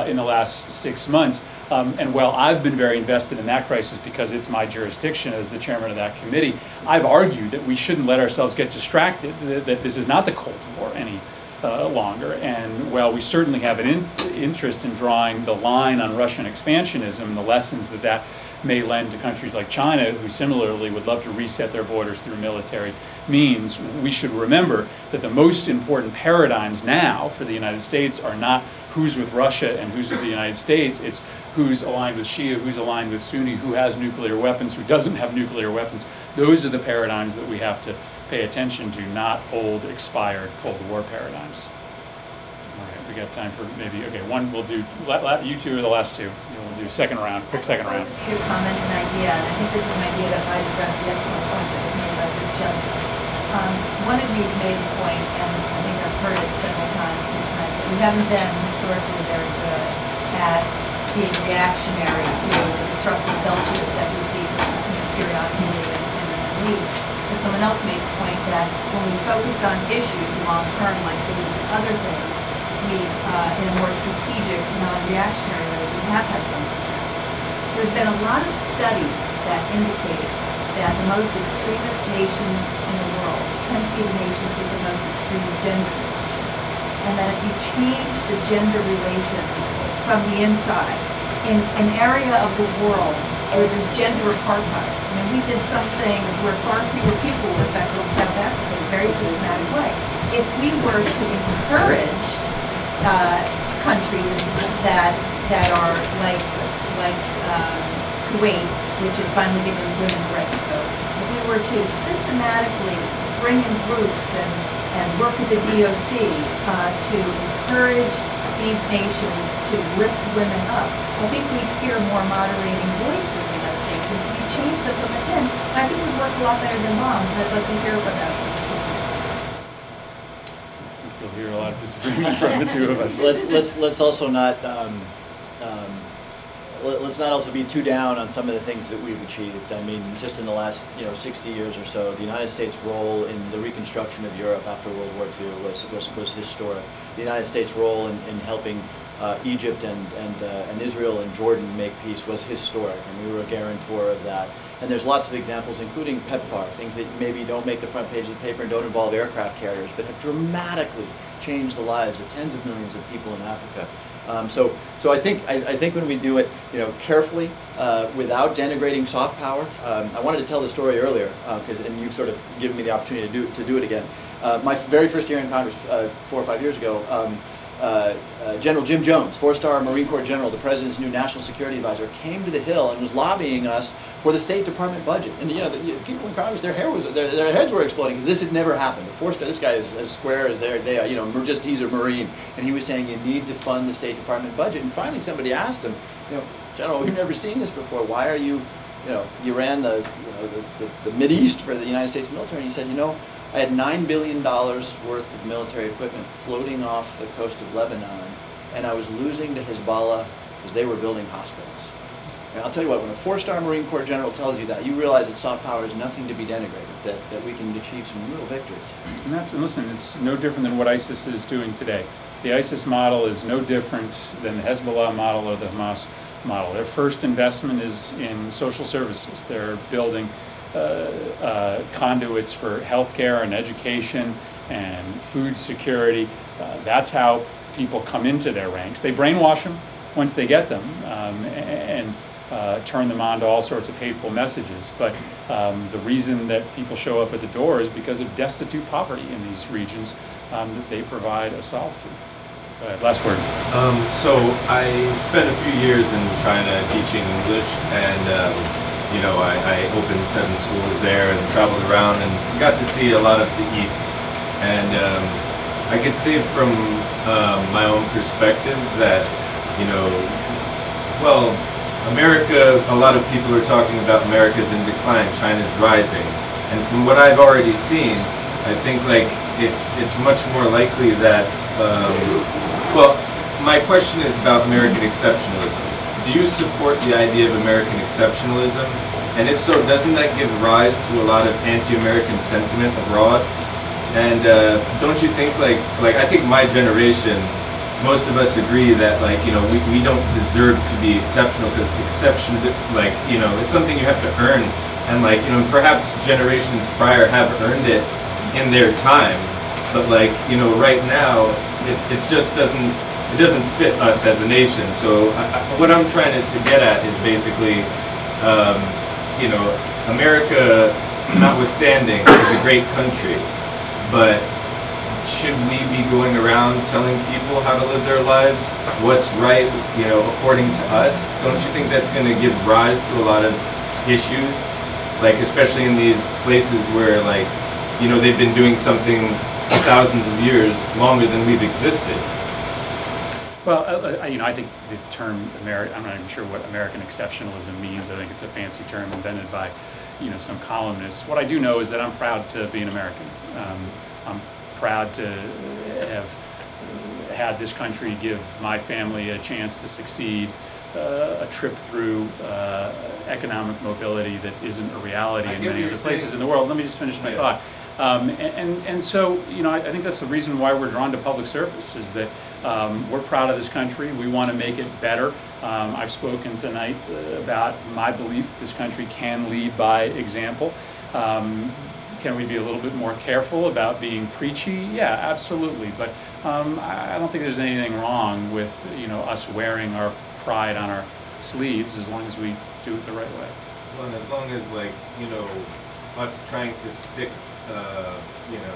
in the last 6 months. And while I've been very invested in that crisis because it's my jurisdiction as the chairman of that committee, I've argued that we shouldn't let ourselves get distracted, that this is not the Cold War any longer. And while we certainly have an interest in drawing the line on Russian expansionism and the lessons that may lend to countries like China, who similarly would love to reset their borders through military means, we should remember that the most important paradigms now for the United States are not who's with Russia and who's with the United States. It's who's aligned with Shia, who's aligned with Sunni, who has nuclear weapons, who doesn't have nuclear weapons. Those are the paradigms that we have to pay attention to, not old, expired Cold War paradigms. All right, we got time for maybe, okay, one we'll do, you two are the last two. We'll do second round, quick second round. Your comment and idea, and I think this is an idea that might address the excellent point that was made by this gentleman. One of you made the point, and I think I've heard it several times tonight, that we haven't been historically very good at being reactionary to the destructive belches that we see periodically in the Middle East. And someone else made the point that when we focused on issues long term like these and other things, we've, in a more strategic, non-reactionary way, we have had some success. There's been a lot of studies that indicate that the most extremist nations in the world tend to be the nations with the most extreme gender relations. And that if you change the gender relations from the inside, in an area of the world where there's gender apartheid, I mean, we did some things where far fewer people were affected in South Africa in a very systematic way. If we were to encourage countries that are like Kuwait, which is finally giving women the right to vote, if we were to systematically bring in groups and work with the DOC to encourage these nations to lift women up, I think we'd hear more moderating voices in those nations. We'd change them from within, and I think we'd work a lot better than moms, and I'd like to hear about that. You'll hear a lot of disagreement from the two of us. Let's also not let's not also be too down on some of the things that we've achieved. I mean, just in the last 60 years or so, the United States' role in the reconstruction of Europe after World War II was historic. The United States' role in helping Egypt and Israel and Jordan make peace was historic, and we were a guarantor of that. And there's lots of examples, including PEPFAR, things that maybe don't make the front page of the paper and don't involve aircraft carriers, but have dramatically changed the lives of tens of millions of people in Africa. So I think when we do it, carefully, without denigrating soft power. I wanted to tell the story earlier, and you've sort of given me the opportunity to do it again. My very first year in Congress, 4 or 5 years ago, General Jim Jones, 4-star Marine Corps general, the president's new national security advisor, came to the Hill and was lobbying us for the State Department budget. And the people in Congress, their heads were exploding because this had never happened. This guy is as square as they are, he's a Marine, and he was saying you need to fund the State Department budget. And finally, somebody asked him, General, we've never seen this before. Why are you, you ran the Mideast for the United States military, and he said, I had $9 billion worth of military equipment floating off the coast of Lebanon, and I was losing to Hezbollah because they were building hospitals. And I'll tell you what, when a 4-star Marine Corps general tells you that, you realize that soft power is nothing to be denigrated, that we can achieve some real victories. And listen, it's no different than what ISIS is doing today. The ISIS model is no different than the Hezbollah model or the Hamas model. Their first investment is in social services. They're building conduits for healthcare and education and food security. That's how people come into their ranks. They brainwash them once they get them and turn them on to all sorts of hateful messages. But the reason that people show up at the door is because of destitute poverty in these regions that they provide a solve to. Go ahead, last word. So I spent a few years in China teaching English, and I opened 7 schools there and traveled around and got to see a lot of the East. And I could say from my own perspective that, America, a lot of people are talking about America's in decline, China's rising. And from what I've already seen, I think it's much more likely that, my question is about American exceptionalism. Do you support the idea of American exceptionalism? And if so, doesn't that give rise to a lot of anti-American sentiment abroad? And don't you think, I think my generation, most of us agree that, we don't deserve to be exceptional because exception, it's something you have to earn. And, perhaps generations prior have earned it in their time. But, right now, it just doesn't fit us as a nation. So what I'm trying to get at is basically, America, notwithstanding, is a great country, but should we be going around telling people how to live their lives, what's right, according to us? Don't you think that's going to give rise to a lot of issues, especially in these places where, they've been doing something for thousands of years, longer than we've existed? Well, I think the term I'm not even sure what American exceptionalism means. I think it's a fancy term invented by, some columnists. What I do know is that I'm proud to be an American. I'm proud to have had this country give my family a chance to succeed, a trip through economic mobility that isn't a reality in many other places in the world. Let me just finish my thought. And so, I think that's the reason why we're drawn to public service, is that we're proud of this country. We want to make it better. I've spoken tonight about my belief that this country can lead by example. Can we be a little bit more careful about being preachy? Yeah, absolutely. But I don't think there's anything wrong with, us wearing our pride on our sleeves as long as we do it the right way. Well, and as long as, us trying to stick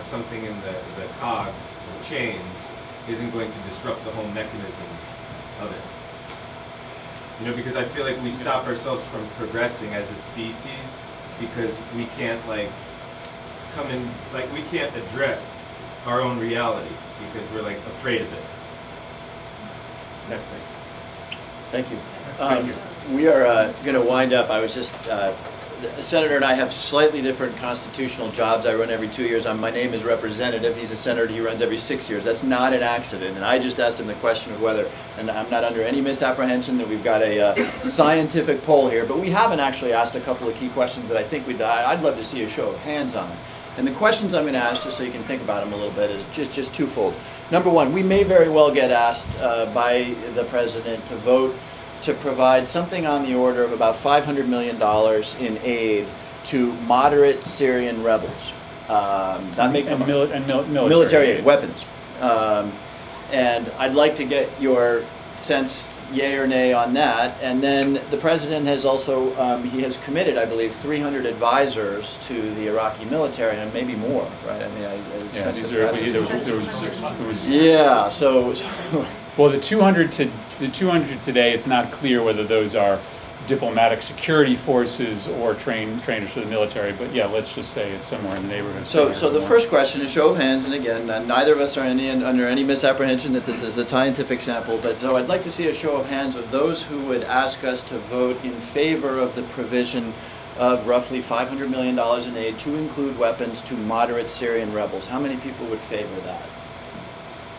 something in the cog of change isn't going to disrupt the whole mechanism of it. Because I feel like we stop ourselves from progressing as a species because we can't we can't address our own reality because we're afraid of it. That's great. Thank you. Thank you. We are going to wind up. I was just the Senator and I have slightly different constitutional jobs. I run every 2 years. My name is representative. He's a senator. He runs every 6 years. That's not an accident. And I just asked him the question of whether, and I'm not under any misapprehension that we've got a scientific poll here, but we haven't actually asked a couple of key questions that I think I'd love to see a show of hands on. And the questions I'm going to ask, just so you can think about them a little bit, is just twofold. Number one, we may very well get asked by the President to vote to provide something on the order of about $500 million in aid to moderate Syrian rebels. Military aid, weapons. And I'd like to get your sense, yay or nay, on that. And then the president has also, he has committed, I believe, 300 advisors to the Iraqi military, and maybe more, right? I mean, yeah, so well, the 200 today, it's not clear whether those are diplomatic security forces or trainers for the military, but yeah, let's just say it's somewhere in the neighborhood. So the first question is show of hands, and again, neither of us are under any misapprehension that this is a scientific sample, but so I'd like to see a show of hands of those who would ask us to vote in favor of the provision of roughly $500 million in aid to include weapons to moderate Syrian rebels. How many people would favor that?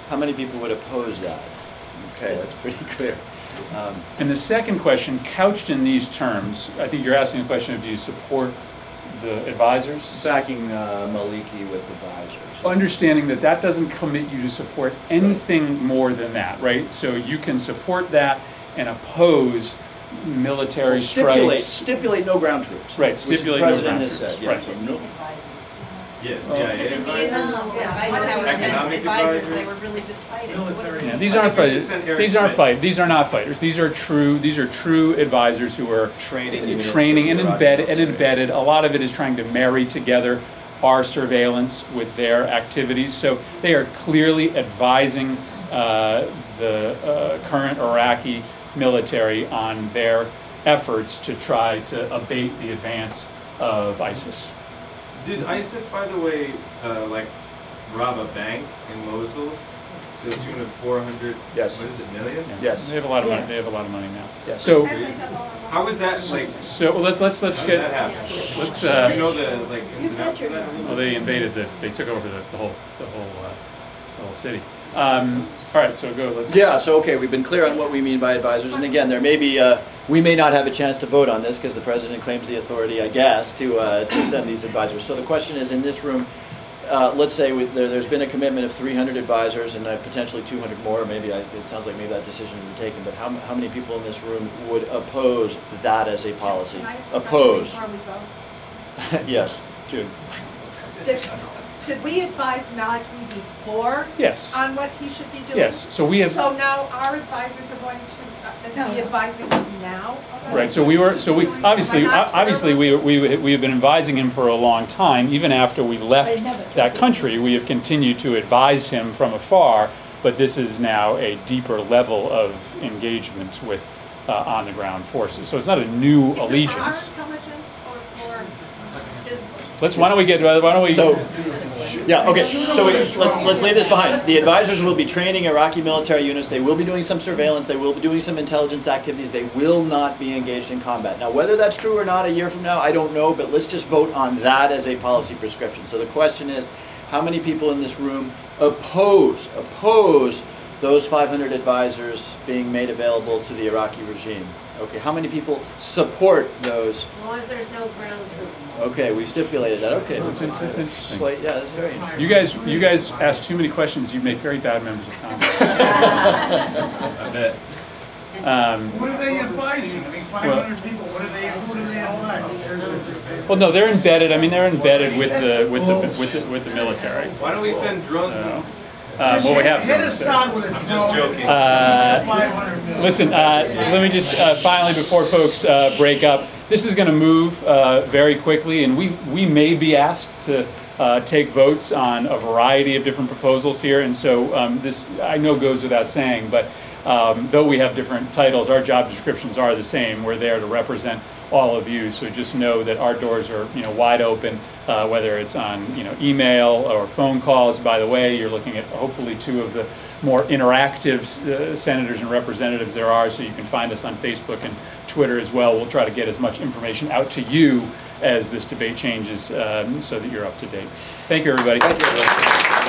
How many people would oppose that? Okay, that's pretty clear. And the second question, couched in these terms, I think you're asking a question of do you support the advisors? Backing Maliki with advisors. Understanding that that doesn't commit you to support anything more than that, right? So you can support that and oppose military strikes. Stipulate no ground troops. Right, stipulate no ground troops. Said, right. So no. Yes, advisors, they were really just fighting. Yeah, these aren't fighters. These are not fighters. These are true advisors who are training and embedded. A lot of it is trying to marry together our surveillance with their activities. So they are clearly advising the current Iraqi military on their efforts to try to abate the advance of ISIS. Did ISIS, by the way, like rob a bank in Mosul to the tune of 400? Yes. What is it, million? Yeah. Yes. They have a lot of money. They have a lot of money now. Yes. So how was that like? So let's get. Let's. You know the like. Well, they invaded they took over the whole city. All right, so go. Let's. Yeah. So okay, we've been clear on what we mean by advisors, and again, there may be we may not have a chance to vote on this because the president claims the authority, I guess, to send these advisors. So the question is, in this room, let's say there's been a commitment of 300 advisors and potentially 200 more. Maybe it sounds like maybe that decision has been taken. But how many people in this room would oppose that as a policy? Can I ask Oppose. before we vote? Yes, June. Did we advise Nagi before? Yes. On what he should be doing? Yes. So we have. So now our advisors are going to be advising him now. Right. So we obviously we have been advising him for a long time. Even after we left that country, we have continued to advise him from afar. But this is now a deeper level of engagement with on the ground forces. So it's not a new allegiance. Is it for our intelligence or for his? Why don't we? So, yeah, okay. So let's leave this behind. The advisors will be training Iraqi military units. They will be doing some surveillance. They will be doing some intelligence activities. They will not be engaged in combat. Now, whether that's true or not a year from now, I don't know. But let's just vote on that as a policy prescription. So the question is, how many people in this room oppose those 500 advisors being made available to the Iraqi regime? Okay, how many people support those? As long as there's no ground troops. Okay, we stipulated that. Okay, that's interesting. Yeah, that's very interesting. You guys ask too many questions. You make very bad members of Congress. I bet. What are they advising? I mean, 500 people. Who do they advise? Well, no, they're embedded. I mean, they're embedded with the military. Why don't we send drones? Well, we have. Hit Assad with a drone. I'm just joking. Listen, let me just finally, before folks break up, this is going to move very quickly, and we may be asked to take votes on a variety of different proposals here, and so this I know goes without saying, but though we have different titles, our job descriptions are the same. We're there to represent all of you, so just know that our doors are wide open, whether it's on email or phone calls. By the way, you're looking at hopefully two of the more interactive senators and representatives there are, so you can find us on Facebook and Twitter as well. We'll try to get as much information out to you as this debate changes so that you're up to date. Thank you, everybody. Thank you.